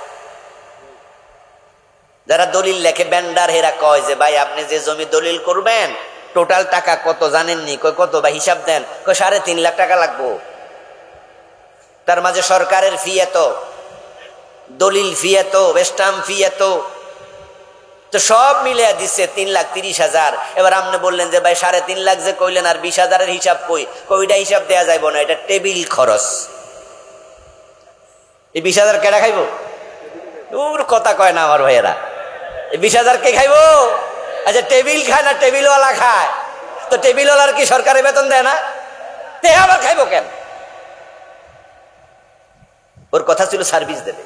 যারা দলিল লেখে ব্যান্ডার, হেরা কয় যে ভাই আপনি যে জমি দলিল করবেন টোটাল টাকা কত জানেননি? কয় কত ভাই, হিসাব দেন। কয় 3.5 লাখ টাকা লাগবো। তার মাঝে সরকারের ফি এত, দলিল ফি এত, স্টাম্প ফি এত, তো সব মিলে দিচ্ছে 3,30,000। এবার আপনি বললেন যে ভাই 3.5 লাখ যে কইলেন আর 20,000-এর হিসাব কই? ওইটা হিসাব দেয়া যাইব না, এটা টেবিল খরচ। এই 20,000 কেডা খাইব? ওর কথা কয় না আমার ভাইয়েরা। এই 20,000 কে খাইব? আচ্ছা টেবিল খায় না টেবিলওয়ালা খায়? তো টেবিলওয়ালার কি সরকারের বেতন দেয় না? তে আবার খাইব কেন? ওর কথা ছিল সার্ভিস দেবে।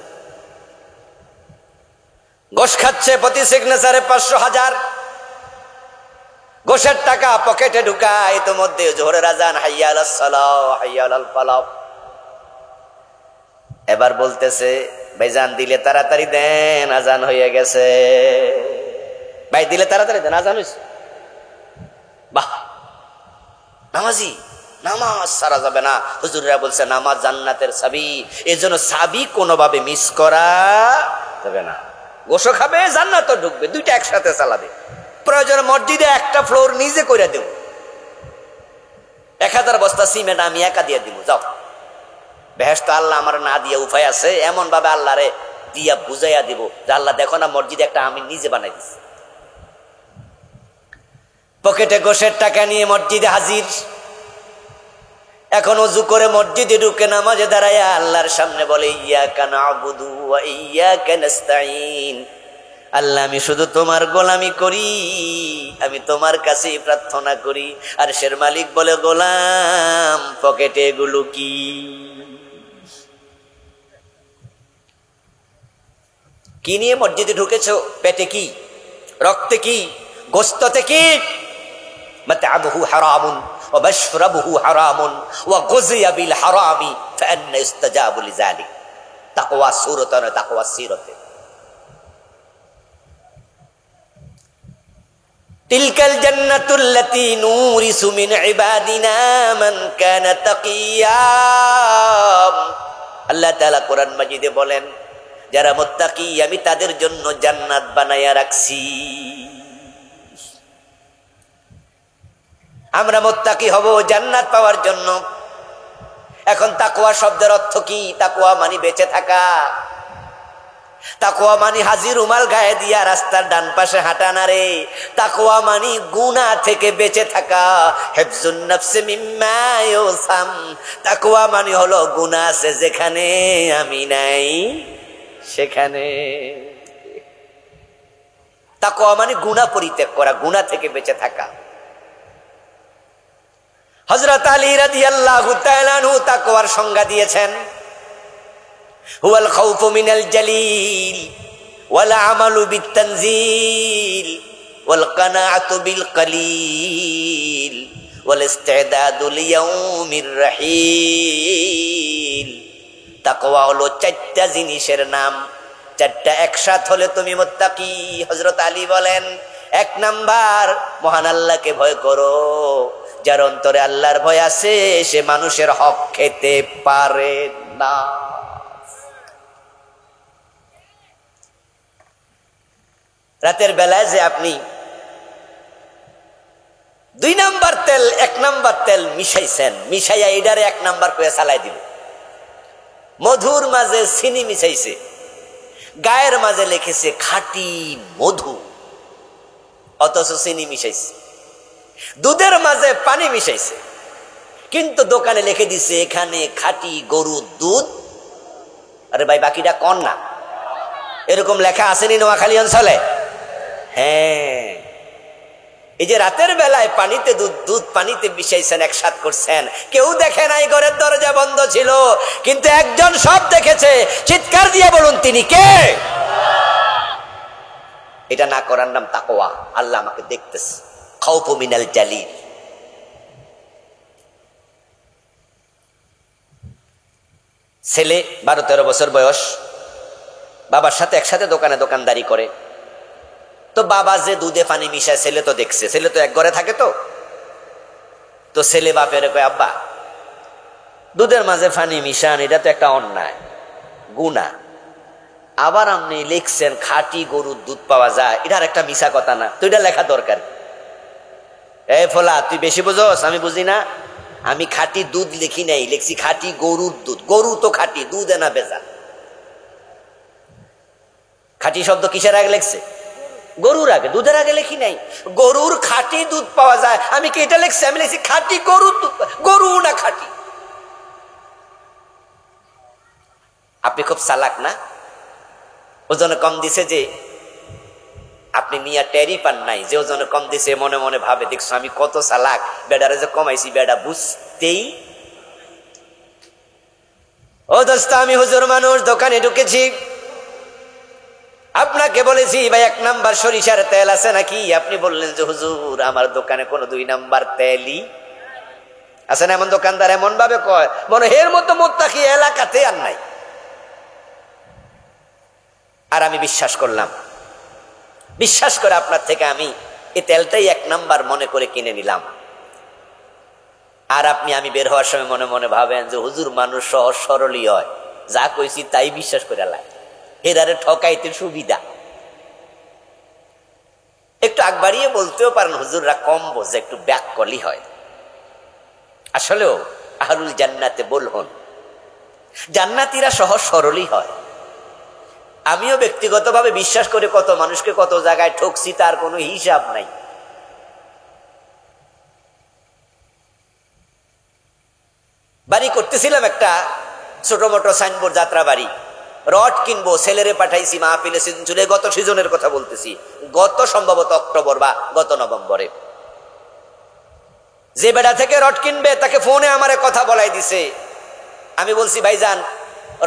ঘোষ খাচ্ছে প্রতি সিগনেচারে 500,000। ঘোষের টাকা পকেটে ঢুকায়, ইতোমধ্যে জোহরের আজান, হাইয়া আলাস সালাহ, হাইয়া আলাল ফালাহ। এবার বলতেছে ভাইজান দিলে তাড়াতাড়ি দেন, আজান হয়ে গেছে। ভাই দিলে তাড়াতাড়ি দেন, আজান হয়েছে। বাহ, নামাজি, নামাজ সারা যাবে না। হুজুররা বলছে নামাজ জান্নাতের চাবি, এর জন্য চাবি কোনোভাবে মিস করা যাবে না। গোসো খাবে, জান্নাতও ঢুকবে, দুইটা একসাথে চালাবে। প্রয়োজনে মসজিদে একটা ফ্লোর নিজে করে দেব, 1000 বস্তা সিমেন্ট আমি একা দিয়ে দিব, যাও। বেহেশত আল্লাহ আমার না দিয়ে উপায় আছে, এমন ভাবে আল্লাহরে দিয়া বুঝাইয়া দিব যে আল্লাহ দেখো না মসজিদে একটা আমি নিজে বানাই দিচ্ছি। পকেটে গোশের টাকা নিয়ে মসজিদে হাজির। এখন ওযু করে মসজিদে ঢুকে নামাজে দাঁড়ায় আল্লাহর সামনে বলে ইয়াকা না'বুদু ওয়া ইয়াকা নাস্তাঈন। আল্লাহ আমি শুধু তোমার গোলামি করি, আমি তোমার কাছেই প্রার্থনা করি। আর শের মালিক বলে গোলাম পকেটে এগুলো কি? কি নিয়ে মসজিদে ঢুকেছো? পেটে কি? রক্তে কি? গোশতে কি? মাতআবুহু হারামুন ওয়া মাশরাবুহু হারামুন ওয়া গুযিয়া বিল হারামি ফাআন্না ইস্তাজাবু লিযালিক। তাকওয়া সূরাতে, তাকওয়া সিরাতে। তিলকাল জান্নাতুল্লাতী নুরিসু মিন ইবাদিনা মান কানা তাকিয়া। আল্লাহ তাআলা কোরআন মাজিদে বলেন যারা মুত্তাকি আমি তাদের জন্য জান্নাত বানায়া রাখছি। আমরা মুত্তাকি হব জান্নাত পাওয়ার জন্য। এখন তাকওয়া শব্দের অর্থ কি? তাকওয়া মানে বেঁচে থাকা। তাকওয়া মানে হাজির রুমাল গায়ে দিয়া রাস্তার ডান পাশে হাঁটা না রে। তাকওয়া মানে গুনাহ থেকে বেঁচে থাকা। হিফজুন নাফসি মিম্মা ইউসাম। তাকওয়া মানে হলো গুনাহ আছে যেখানে আমি নাই সেখানে। তাকওয়া মানে গুনাহ পরিত্যাগ করা, গুনাহ থেকে বেঁচে থাকা। হযরত আলী রাদিয়াল্লাহু তাআলা আনহু তাকওয়ার সংজ্ঞা দিয়েছেন হুয়াল খাউফু মিনাল জালিল ওয়াল আমালু বিত তানজিল ওয়াল কানাআতু বিল কলিল ওয়াল ইসতিদাদু লিয়াউমির রাহিল। তাকওয়া হলো 4টা জিনিসের নাম, 4টা একসাথে হলে তুমি মুত্তাকি। হযরত আলী বলেন 1 নাম্বার মহান আল্লাহকে ভয় করো। যার অন্তরে আল্লাহর ভয় আছে সে মানুষের হক খেতে পারে না। রাতের বেলায় যে আপনি 2 নাম্বার তেল 1 নাম্বার তেল মিশাইছেন, মিশাইয়া এটারে 1 নাম্বার করে চালাই দিবে। মধুর মাঝে চিনি মিশাইছে, গায়ের মাঝে লিখেছে খাঁটি মধু, অথচ চিনি মিশাইছে। দুধের মাঝে পানি মিশাইছে, কিন্তু দোকানে লিখে দিছে এখানে খাঁটি গরুর দুধ। আরে ভাই বাকিটা কোন না? এরকম লেখা আসেনি নোয়াখালী অঞ্চলে? হ্যাঁ, এই যে রাতের বেলায় পানিতে দুধ, দুধ পানিতে মিশাইছেন, একসাথ করছেন, কেউ দেখে নাই, ঘরের দরজা বন্ধ ছিল, কিন্তু একজন সব দেখেছে। চিৎকার দিয়ে বলুন তিনি কে? এটা না করার নাম তাকওয়া। আল্লাহ আমাকে দেখতেছে। খাউফু মিনাল জালিল। ছেলে 12-13 বছর বয়স, বাবার সাথে একসাথে দোকানে দোকানদারি করে। তো বাবা যে দুধে পানি মিশায় ছেলে তো দেখছে, ছেলে তো এক ঘরে থাকে, তো ছেলে বাপের কয় আব্বা দুধের মাঝে পানি মিশান, এটা তো একটা অন্যায় গুনাহ। আবার আপনি লিখছেন খাঁটি গরুর দুধ পাওয়া যায়, এটার একটা মিশা কথা না, তো এটা লেখা দরকার। এই ফলা তুই বেশি বুঝোস, আমি বুঝি না। আমি খাঁটি দুধ লিখি নাই, লিখছি খাঁটি গরুর দুধ। গরু তো খাঁটি, দুধ এনা বেজা। খাঁটি শব্দ কিসের আগে লেখছে? গরুর আগে, দুধের আগে লিখি নাই। গরুর খাঁটি দুধ পাওয়া যায়, আমি কি এটা লিখছি? আমি লিখছি খাঁটি গরুর দুধ। গরু না খাঁটি। আপনি খুব চালাক না? ওজনে কম দিছে যে আপনি মিয়া টেরি পান নাই যে ওজনে কম দিছে, মনে মনে ভাবে দেখছো আমি কত চালাক, বেডারে যে কমাইছি বেডা বুঝতেই। ও দোস্ত, আমি হুজুর মানুষ, দোকানে ঢুকেছি, আপনাকে বলেছি ভাই 1 নাম্বার সরিষার তেল আছে নাকি? আপনি বললেন যে হুজুর আমার দোকানে কোনো 2 নাম্বার তেলই আছে না। এমন দোকানদার এমন ভাবে কয় মনে এর মতো মোত্তাকি এলাকাতে আর নাই। আর আমি বিশ্বাস করলাম, বিশ্বাস করে আপনার থেকে আমি এই তেলটাই 1 নাম্বার মনে করে কিনে নিলাম। আর আমি বের হওয়ার সময় মনে মনে ভাবেন যে হুজুর মানুষ সহজ সরলই হয়, যা কইছি তাই বিশ্বাস করে লাগে, এরারে ঠকাইতে সুবিধা। একটু আগ বাড়িয়ে বলতেও পারেন হুজুররা কম বোঝে, একটু ব্যাক করলি হয়। আসলেও আহলুল জান্নাতে বলহন, জান্নাতীরা সহজ সরলই হয়। আমিও ব্যক্তিগতভাবে বিশ্বাস করে কত মানুষকে কত জায়গায় ঠকছি, তার কোনো হিসাব নাই। বাড়ি করতেছিলাম একটা ছোট মোটো সাইনবোর্ড, যাত্রা বাড়ি, রড কিনবো, ছেলেরে পাঠাইছি মাহফিলে সিজন চলে, গত সিজনের কথা বলতেছি, গত সম্ভবত অক্টোবর বা গত নভেম্বরে। যে বেড়া থেকে রড কিনবে তাকে ফোনে আমারে কথা বলাই দিছে। আমি বলছি ভাইজান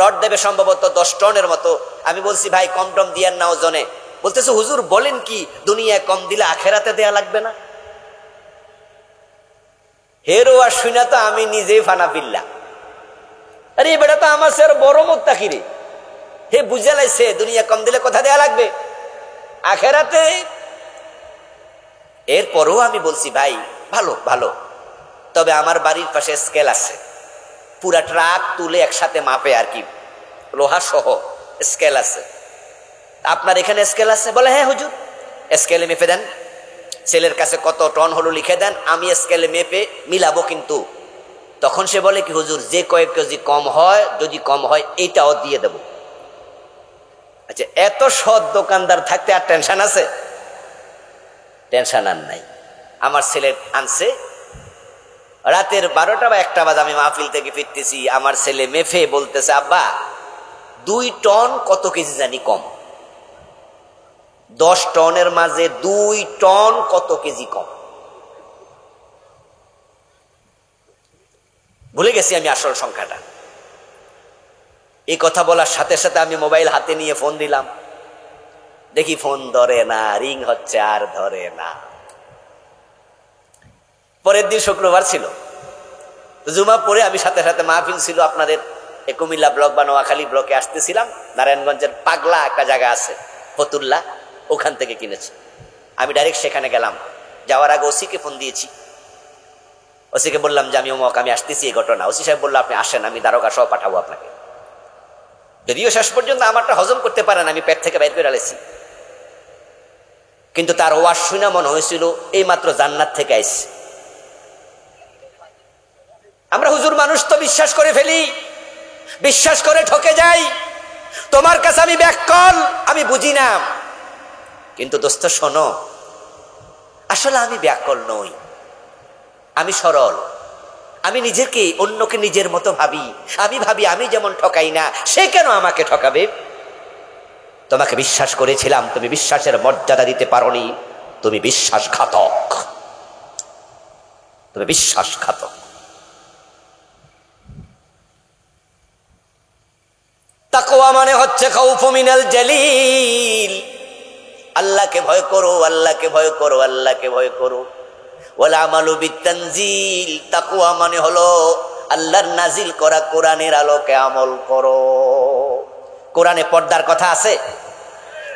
রড দেবে সম্ভবত 10 টনের মতো। আমি বলছি ভাই কম টম দিয়ার না ওজনে। বলতেছে হুজুর বলেন কি, দুনিয়ায় কম দিলে আখেরাতে দেয়া লাগবে না? হেরো আর শুনা তো আমি নিজেই ফানা পিল্লা। আরে এই বেটা তো আমার সে বড় মোত্তাকি রে, হে বুঝে লাইছে দুনিয়া কম দিলে কথা দেয়া লাগবে আখেরাতে। এরপরও আমি বলছি ভাই ভালো ভালো, তবে আমার বাড়ির পাশে স্কেল আছে, পুরা ট্রাক তুলে একসাথে মাপে আর কি, লোহা সহ স্কেল আছে। আপনার এখানে স্কেল আছে? বলে হ্যাঁ হুজুর, স্কেলে মেপে দেন, ছেলের কাছে কত টন হলো লিখে দেন, আমি স্কেলে মেপে মিলাবো। কিন্তু তখন সে বলে কি হুজুর যে কয়েক কেজি কম হয়, যদি কম হয় এইটাও দিয়ে দেব। আচ্ছা, এত সৎ দোকানদার থাকতে আর টেনশন আছে? টেনশন আর নাই। আমার ছেলে আনছে রাতের 12টা বা 1টা বাজে, আমি মাহফিল থেকে ফিরতেছি, আমার ছেলে মেফে বলতেছে আব্বা 2 টন কত কেজি জানি কম। 10 টনের মাঝে 2 টন কত কেজি কম, ভুলে গেছি আমি আসল সংখ্যাটা। এই কথা বলার সাথে সাথে আমি মোবাইল হাতে নিয়ে ফোন দিলাম, দেখি ফোন ধরে না, রিং হচ্ছে আর ধরে না। পরের দিন শুক্রবার ছিল, জুমা পরে আমি সাথে সাথে মাহফিল ছিল আপনাদের কুমিল্লা ব্লক বা নোয়াখালী ব্লকে আসতেছিলাম। নারায়ণগঞ্জের পাগলা একটা জায়গা আছে ফতুল্লা, ওখান থেকে কিনেছি। আমি ডাইরেক্ট সেখানে গেলাম। যাওয়ার আগে ওসিকে ফোন দিয়েছি, ওসিকে বললাম যে আমি অমুক, আমি আসতেছি এই ঘটনা। ওসি সাহেব বললো আপনি আসেন, আমি দারোগা সহ পাঠাবো আপনাকে। যদিও শেষ পর্যন্ত আমারটা হজম করতে পারেন, আমি পেট থেকে বাইর করে আলেছি, কিন্তু তার ওয়াজ শুনে মনে হয়েছিল এই মাত্র জান্নাত থেকে আইছে। আমরা হুজুর মানুষ তো বিশ্বাস করে ফেলি, বিশ্বাস করে ঠকে যাই। তোমার কাছে আমি ব্যাককল, আমি বুঝি না, কিন্তু দোস্ত শোনো, আসলে আমি ব্যাককল নই, আমি সরল। আমি নিজেকে অন্যকে নিজের মতো ভাবি। আমি ভাবি আমি যেমন ঠকাই না, সে কেন আমাকে ঠকাবে? তোমাকে বিশ্বাস করেছিলাম, তুমি বিশ্বাসের মর্যাদা দিতে পারোনি, তুমি বিশ্বাসঘাতক, তুমি বিশ্বাসঘাতক। তাকওয়া মানে হচ্ছে খাউফু মিনাল জালিল, আল্লাহকে ভয় করো, আল্লাহকে ভয় করো, আল্লাহকে ভয় করো। ওয়াল আমালু বিতানজিল, তাকওয়া মানে হলো আল্লাহর নাজিল করা কোরআনের আলোকে আমল করো। কোরআনে পর্দার কথা আছে?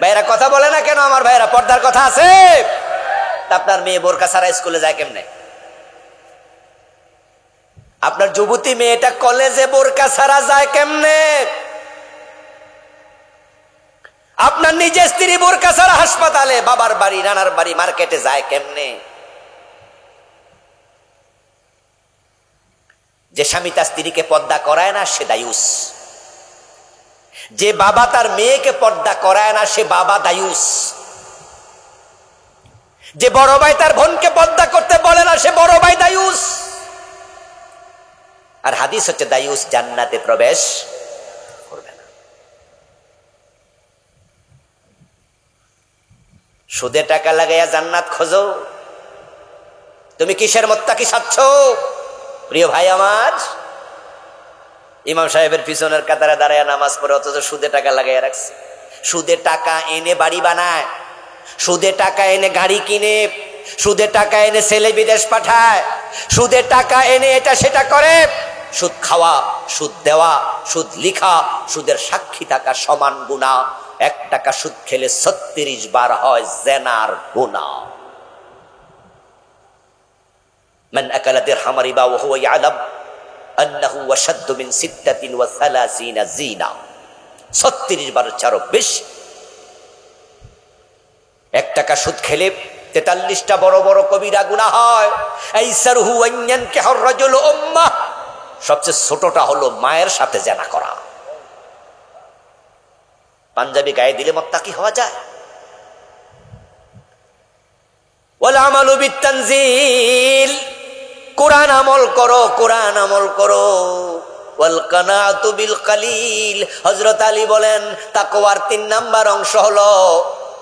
ভাইরা কথা বলে না কেন আমার ভাইরা? পর্দার কথা আছে? আপনার মেয়ে বোরকা ছাড়া স্কুলে যায় কেমনে? আপনার যুবতী মেয়েটা কলেজে বোরকা ছাড়া যায় কেমনে? আপনার নিজের স্ত্রী বোরকা ছাড়া হাসপাতালে, বাবার বাড়ি, নানার বাড়ি, মার্কেটে যায় কেমনে? যে স্বামী তার স্ত্রীকে পর্দা করায় না সে দায়ুস। যে বাবা তার মেয়েকে পর্দা করায় না সে বাবা দায়ুস। যে বড় ভাই তার বোনকে পর্দা করতে বলে না সে বড় ভাই দায়ুস। আর হাদিস হচ্ছে দায়ুস জান্নাতে প্রবেশ করবে না। সুদে টাকা লাগাইয়া জান্নাত খোঁজো, তুমি কিসের মোত্তাকি সাচ্ছ? প্রিয় ভাই আমার, ইমাম সাহেবের পিছনের কাতারে দাঁড়ায় নামাজ পড়ে, অথচ সুদে টাকা লাগাইয়া রাখছে। সুদে টাকা এনে বাড়ি বানায়, সুদে টাকা এনে গাড়ি কিনে, সুদে টাকা এনে ছেলে বিদেশ পাঠায়, সুদে টাকা এনে এটা সেটা করে। সুদ খাওয়া, সুদ দেওয়া, সুদ লিখা, সুদের সাক্ষী থাকা সমান গুনাহ। 1 টাকা সুদ খেলে 36 বার হয় জেনার গুনাহ। মান আকালা দিরহাম রিবা ওয়া হুয়া ইয়ালাম আন্নাহু আশাদ্দু মিন 36 জিনা। 36 বার চারও বেশি। 1 টাকা সুদ খেলে 43টা বড় বড় কবিরা গুনাহ হয়। আইসারহু আন ইয়ানকিহু আর-রাজুলু উম্মাহ, সবচেয়ে ছোটটা হলো মায়ের সাথে জেনা করা। পাঞ্জাবি গায়ে দিলে মুত্তাকি হওয়া যায়? ওয়াল আমালু বিত-তানজিল, কোরআন আমল করো, কোরআন আমল করো। ওয়াল কানাআতু বিল কালিল, হযরত আলী বলেন তাকওয়ার 3 নাম্বার অংশ হলো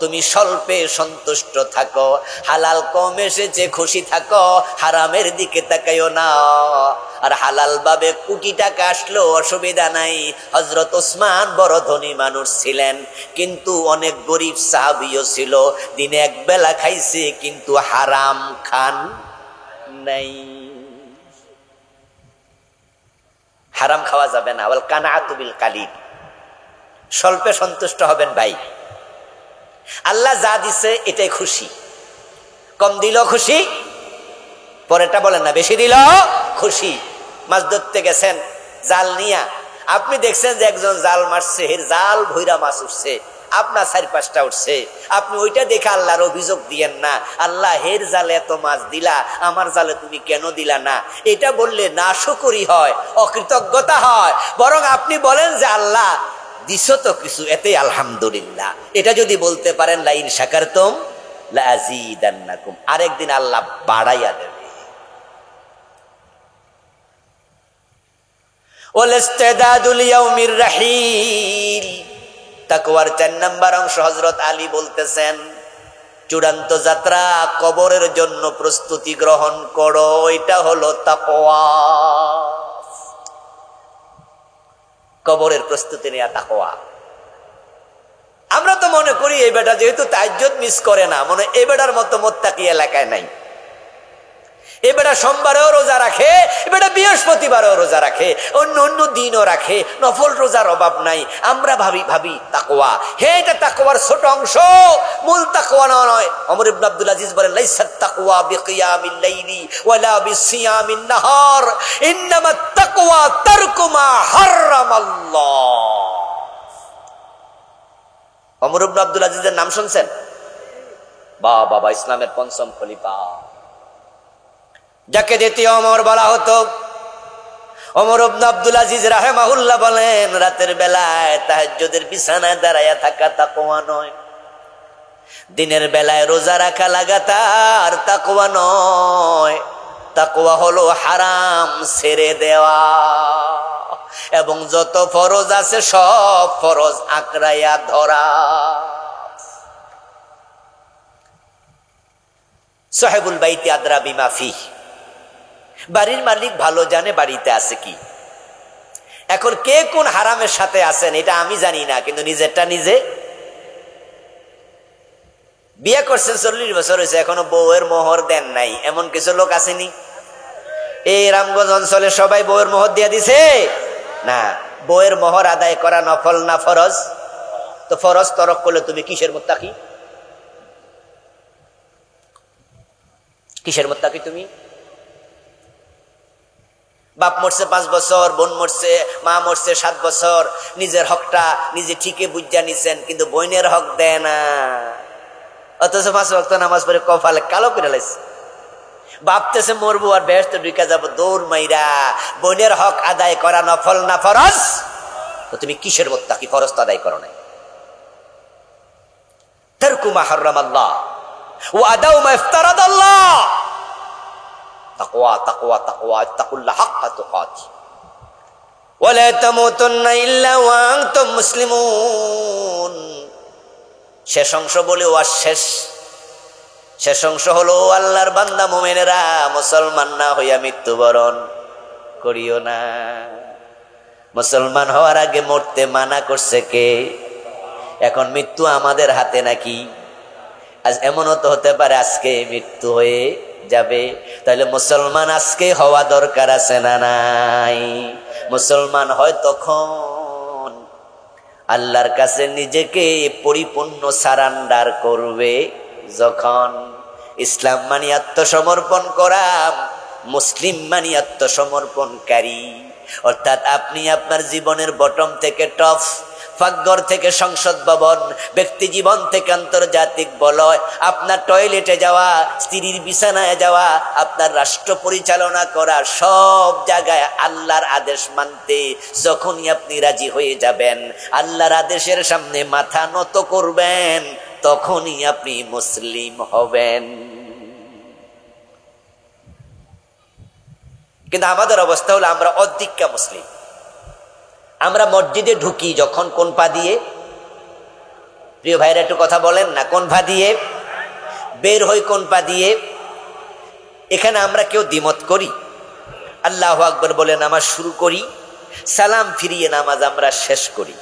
তুমি স্বল্পে সন্তুষ্ট থাকো, হালাল কম এসেছে খুশি থাকো, হারামের দিকে তাকাইও না। আর হালাল ভাবে কোটি টাকা আসলো অসুবিধা নাই। হযরত ওসমান বড় ধনী মানুষ ছিলেন, কিন্তু অনেক গরিব সাহাবীও ছিল। দিনে 1 বেলা খাইছে কিন্তু হারাম খান নাই। হারাম খাওয়া যাবে না। ওয়াল কানাআতু বিল কালিল, স্বল্পে সন্তুষ্ট হবেন ভাই। আল্লাহ যা দিছে এটাই খুশি। কম দিল খুশি, পরেরটা বলেন না, বেশি দিল খুশি। মাছ ধরতে গেছেন জাল নিয়া, আপনি দেখছেন যে একজন জাল মারছে, এর জাল ভৈরা মাছ উঠছে, আপনার 4-5টা উঠছে। আপনি ওইটা দেখে আল্লাহর অভিযোগ দিয়েন না, আল্লাহ হের জালে এত মাছ দিলা, আমার জালে তুমি কেন দিলা না। এটা বললে নাশকরি হয়, অকৃতজ্ঞতা হয়। বরং আপনি বলেন যে আল্লাহ দিছো তো কিছু, এতেই আলহামদুলিল্লাহ। এটা যদি বলতে পারেন লা ইন শাকারতুম লা আযীদান্নাকুম, আরেকদিন আল্লাহ বাড়াইয়া দেবে। ওয়াল ইসতিদাদু লিয়াউমির রাহিল, তাকওয়ার 4 নাম্বার অংশ হযরত আলী বলতেছেন চূড়ান্ত যাত্রা কবরের জন্য প্রস্তুতি গ্রহণ করো, এটা হলো তাকওয়া। কবরের প্রস্তুতি নেয়া তাকওয়া। আমরা তো মনে করি এই বেটা যেহেতু তাহাজ্জুদ মিস করে না, মনে এই বেটার মতো মুত্তাকি এলাকায় নাই। এই বেটা সোমবারেও রোজা রাখে, এই বেটা বৃহস্পতিবারেও রোজা রাখে, অন্য অন্য দিনও রাখে, নফল রোজার অভাব নাই। আমরা ভাবি তাকওয়া, হে এটা তাকওয়ার ছোট অংশ, মূল তাকওয়া নয়। ওমর ইবনে আব্দুল আজিজ বলেন লাইসাত তাকওয়া বিকিয়ামিল লাইলি ওয়ালা বিসিয়ামিন নাহার, ইন্নামাত তাকওয়া তারকু মা হারামাল্লাহ। ওমর ইবনে আব্দুল আজিজের নাম শুনছেন? বাবা, ইসলামের 5ম খলিফা, যাকে দ্বিতীয় ওমর বলা হতো। ওমর ইবনে আব্দুল আজিজ রাহিমাহুল্লাহ বলেন রাতের বেলায় তাহাজ্জুদের বিছানায় দাঁড়ায়া থাকা তাকওয়া নয়, দিনের বেলায় রোজা রাখা লাগাতার তাকওয়া নয়। তাকওয়া হলো হারাম ছেড়ে দেওয়া, এবং যত ফরজ আছে সব ফরজ আঁকড়াইয়া ধরা। সাহেবুল বাইতি আদরা বিমা ফিহ, বাড়ির মালিক ভালো জানে বাড়িতে আছে কি। এখন কে কোন হারামের সাথে আছেন এটা আমি জানি না, কিন্তু নিজেরটা নিজে। বিয়ে করছেন 40 বছর হয়েছে, এখনো বউয়ের মোহর দেন নাই, এমন কিছু লোক আসেনি? এই রামগঞ্জ অঞ্চলে সবাই বউয়ের মোহর দিয়ে দিছে না। বউয়ের মোহর আদায় করা নফল না ফরজ? তো ফরজ তরক করলে তুমি কিসের মুত্তাকি? কিসের মুত্তাকি তুমি? বাপ মরছে 5 বছর, বোন মরছে, মা মরছে 7 বছর, নিজের হকটা নিজে ঠিকই বুঝা নিছেন, কিন্তু বোনের হক দেয় না, অথচ 5 ওয়াক্ত নামাজ পড়ে কপালে কালো করে লাইছে, ভাবতেছে মরবো আর বেহেশত ঢুকে যাবো, দৌড় মাইরা। বোনের হক আদায় করা নফল না ফরজ? তো তুমি কিসের মুত্তাকি? ফরজ তো আদায় করো নাই। তারকু মা হারামাল্লাহ ওয়া আদাউ মা ইফতারাদাল্লাহ। তাকওয়া তাকওয়া তাকওয়া ইত্তাকুল্লাহ হাক্কা তুকাতি ওয়া লা তামুতুন্না ইল্লা ওয়া আনতুম মুসলিমুন। শেষ অংশ বলে ওয়াজ শেষ। শেষ অংশ হলো আল্লাহর বান্দা মুমিনেরা, মুসলমান না হইয়া মৃত্যুবরণ করিও না। মুসলমান হওয়ার আগে মরতে মানা করছে কে? এখন মৃত্যু আমাদের হাতে নাকি? আজ এমনও তো হতে পারে আজকে মৃত্যু হয়ে যাবে, তাহলে মুসলমান আজকে হওয়া দরকার আছে না নাই? মুসলমান হয় তখন আল্লাহর কাছে নিজেকে পরিপূর্ণ সারান্ডার করবে যখন। ইসলাম মানি আত্মসমর্পণ করা, মুসলিম মানি আত্মসমর্পণকারী। অর্থাৎ আপনি আপনার জীবনের বটম থেকে টপ, ফাকঘর থেকে সংসদ ভবন, ব্যক্তি জীবন থেকে আন্তর্জাতিক বলয়, আপনার টয়লেটে যাওয়া, স্ত্রীর বিছানায় যাওয়া, আপনার রাষ্ট্র পরিচালনা করা, সব জায়গায় আল্লাহর আদেশ মানতে যখনই আপনি রাজি হয়ে যাবেন, আল্লাহর আদেশের সামনে মাথা নত করবেন, তখনই আপনি মুসলিম হবেন। কিন্তু আমাদের অবস্থা হলো আমরা অধিক্কা মুসলিম। আমরা মসজিদে ঢুকি যখন কোন পা দিয়ে? প্রিয় ভাইরা একটু কথা বলেন না, কোন পা দিয়ে? বের হই কোন পা দিয়ে? এখানে আমরা কেউ দ্বিমত করি? আল্লাহু আকবার বলে নামাজ শুরু করি, সালাম ফিরিয়ে নামাজ আমরা শেষ করি।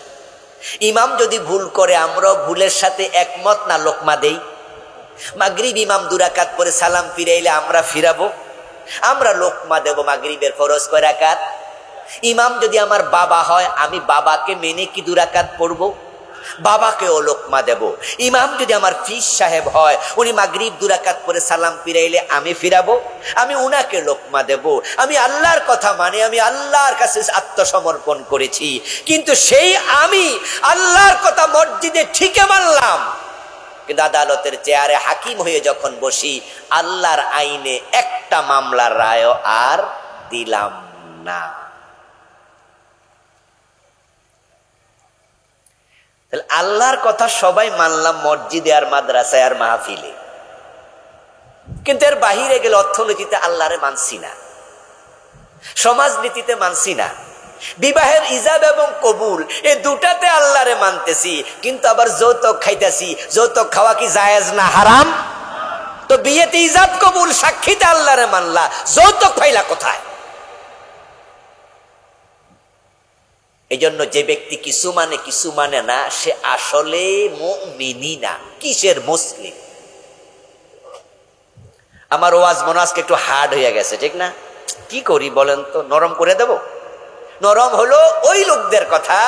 ইমাম যদি ভুল করে আমরাও ভুলের সাথে একমত না লোকমা দেই? মাগরিব ইমাম 2 রাকাত পরে সালাম ফিরাইলে আমরা ফিরাবো, আমরা লোকমা দেব। মাগরিবের ফরজ কয় রাকাত? ইমাম যদি আমার বাবা হয়, আমি বাবাকে মেনে কি 2 রাকাত পড়বো? বাবাকেও লোকমা দেব। ইমাম যদি আমার ফিস সাহেব হয়, উনি মাগরিব 2 রাকাত পরে সালাম ফিরাইলে আমি ফিরাবো, আমি উনাকে লোকমা দেব। আমি আল্লাহর কথা মানে, আমি আল্লাহর কাছে আত্মসমর্পণ করেছি, কিন্তু সেই আমি আল্লাহর কথা মসজিদে ঠিকই মানলাম, কিন্তু আদালতের চেয়ারে হাকিম হয়ে যখন বসি, আল্লাহর আইনে একটা মামলার রায় আর দিলাম না। আল্লাহর কথা সবাই মানলাম মসজিদে আর মাদ্রাসায় আর মাহফিলে, কিন্তু এর বাহিরে গেলে অর্থনীতিতে আল্লাহরে মানছি না, সমাজনীতিতে মানছি না, বিবাহের ইজাব এবং কবুল এই দুটাতে আল্লাহরে মানতেছি, কিন্তু আবার যৌতুক খাইতেছি। যৌতুক খাওয়া কি জায়েজ না হারাম? তো বিয়েতে ইজাব কবুল, সাক্ষীতে আল্লাহরে মানলা, যৌতুক পাইলা কোথায়? এই জন্য যে ব্যক্তি কিছু মানে কিছু মানে না, সে আসলে মুমিনই না। কিসের মুসলিম? আমার ওয়াজ মনে আজকে একটু হার্ড হয়ে গেছে, ঠিক না? কি করি বলেন তো, নরম করে দেব? নরম হলো ওই লোকদের কথা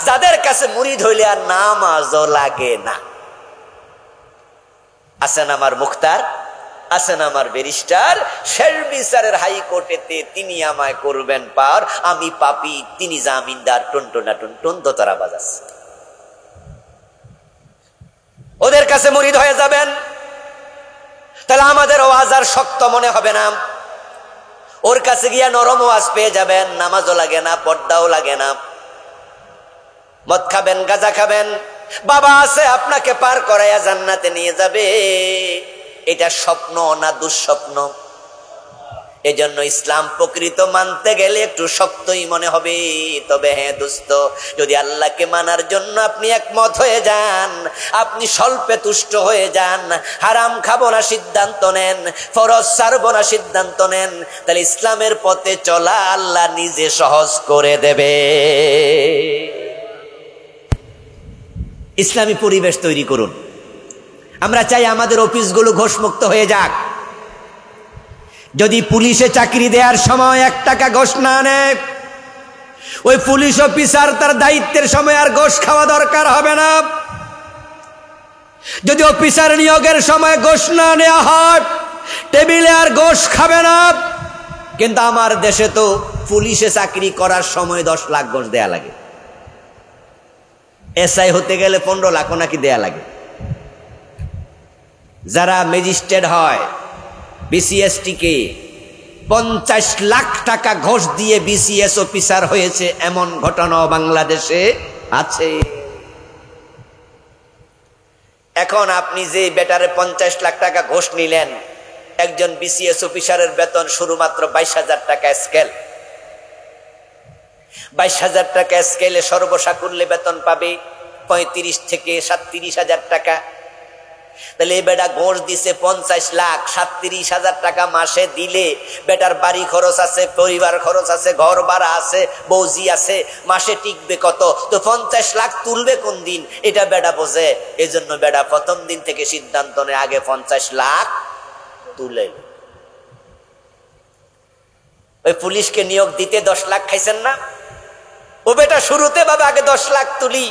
যাদের কাছে মুরিদ হইলে আর নামাজও লাগে না। আছেন আমার মুখতার, আছেন আমার ব্যারিস্টার, শেষ বিচারের হাইকোর্টেতে তিনি আমায় করবেন পার, আমি পাপী, তিনি জামিনদার, টুনটুনা টুনটুন দোতারা বাজাচ্ছে। ওদের কাছে মুরিদ হয়ে যাবেন, তাহলে আমাদের ওয়াজ আর শক্ত মনে হবে না। ওর কাছে গিয়া নরম ওয়াজ পেয়ে যাবেন, নামাজও লাগে না, পর্দাও লাগে না। মদ খাবেন, গাঁজা খাবেন, বাবা আছে আপনাকে পার করাইয়া জান্নাতে নিয়ে যাবে, এটা স্বপ্ন না দুঃস্বপ্ন? এজন্য ইসলাম প্রকৃত মানতে গেলে একটু শক্তই মনে হবে। তবে হ্যাঁ দোস্ত, যদি আল্লাহকে মানার জন্য আপনি একমত হয়ে যান, আপনি স্বল্পে তুষ্ট হয়ে যান, হারাম খাবো না সিদ্ধান্ত নেন, ফরজ ছাড়বো না সিদ্ধান্ত নেন, তাহলে ইসলামের পথে চলা আল্লাহ নিজে সহজ করে দেবে। ইসলামী পরিবেশ তৈরি করুন। আমরা চাই আমাদের অফিসগুলো ঘোষমুক্ত হয়ে যাক। যদি পুলিশে চাকরি দেওয়ার সময় 1 টাকা ঘোষ না নেয়, ওই পুলিশ অফিসার তার দায়িত্বের সময় আর ঘোষ খাওয়া দরকার হবে না। যদি অফিসার নিয়োগের সময় ঘোষ না নেওয়া হয়, টেবিলে আর ঘোষ খাবে না। কিন্তু আমার দেশে তো পুলিশে চাকরি করার সময় 10 লাখ ঘোষ দেয়া লাগে, এসআই হতে গেলে 15 লাখ নাকি দেয়া লাগে। যারা ম্যাজিস্ট্রেট হয় বিসিএসটি কে 50 লাখ টাকা ঘোষ দিয়ে বিসিএস অফিসার হয়েছে, এমন ঘটনাও বাংলাদেশে আছে। এখন আপনি যে বেটারে 50 লাখ টাকা ঘোষ নিলেন, একজন বিসিএস অফিসারের বেতন শুধুমাত্র 22,000 টাকা স্কেল। 22,000 টাকা স্কেলে সর্বসাকুল্যে বেতন পাবে 35 থেকে 37,000 টাকা। তাহলে এই বেটা ঘোষ দিছে 50 লাখ, 37,000 টাকা মাসে দিলে বেটার বাড়ি খরচ আছে, পরিবার খরচ আছে, ঘর ভাড়া আছে, বৌজি আছে, মাসে টিকবে কত? তো 50 লাখ তুলবে কোন দিন, এটা বেটা বোঝে। এই জন্য বেটা প্রথম দিন থেকে সিদ্ধান্ত নেয় আগে 50 লাখ তুলে। ওই পুলিশকে নিয়োগ দিতে 10 লাখ খাইছেন না? ও বেটা শুরুতে বাবা আগে 10 লাখ তুলি।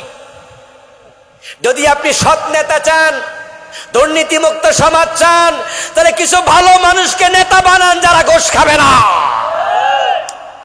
যদি আপনি সৎ নেতা চান, দুর্নীতিমুক্ত সমাজ চান, তাহলে কিছু ভালো মানুষকে নেতা বানান যারা ঘোষ খাবে না।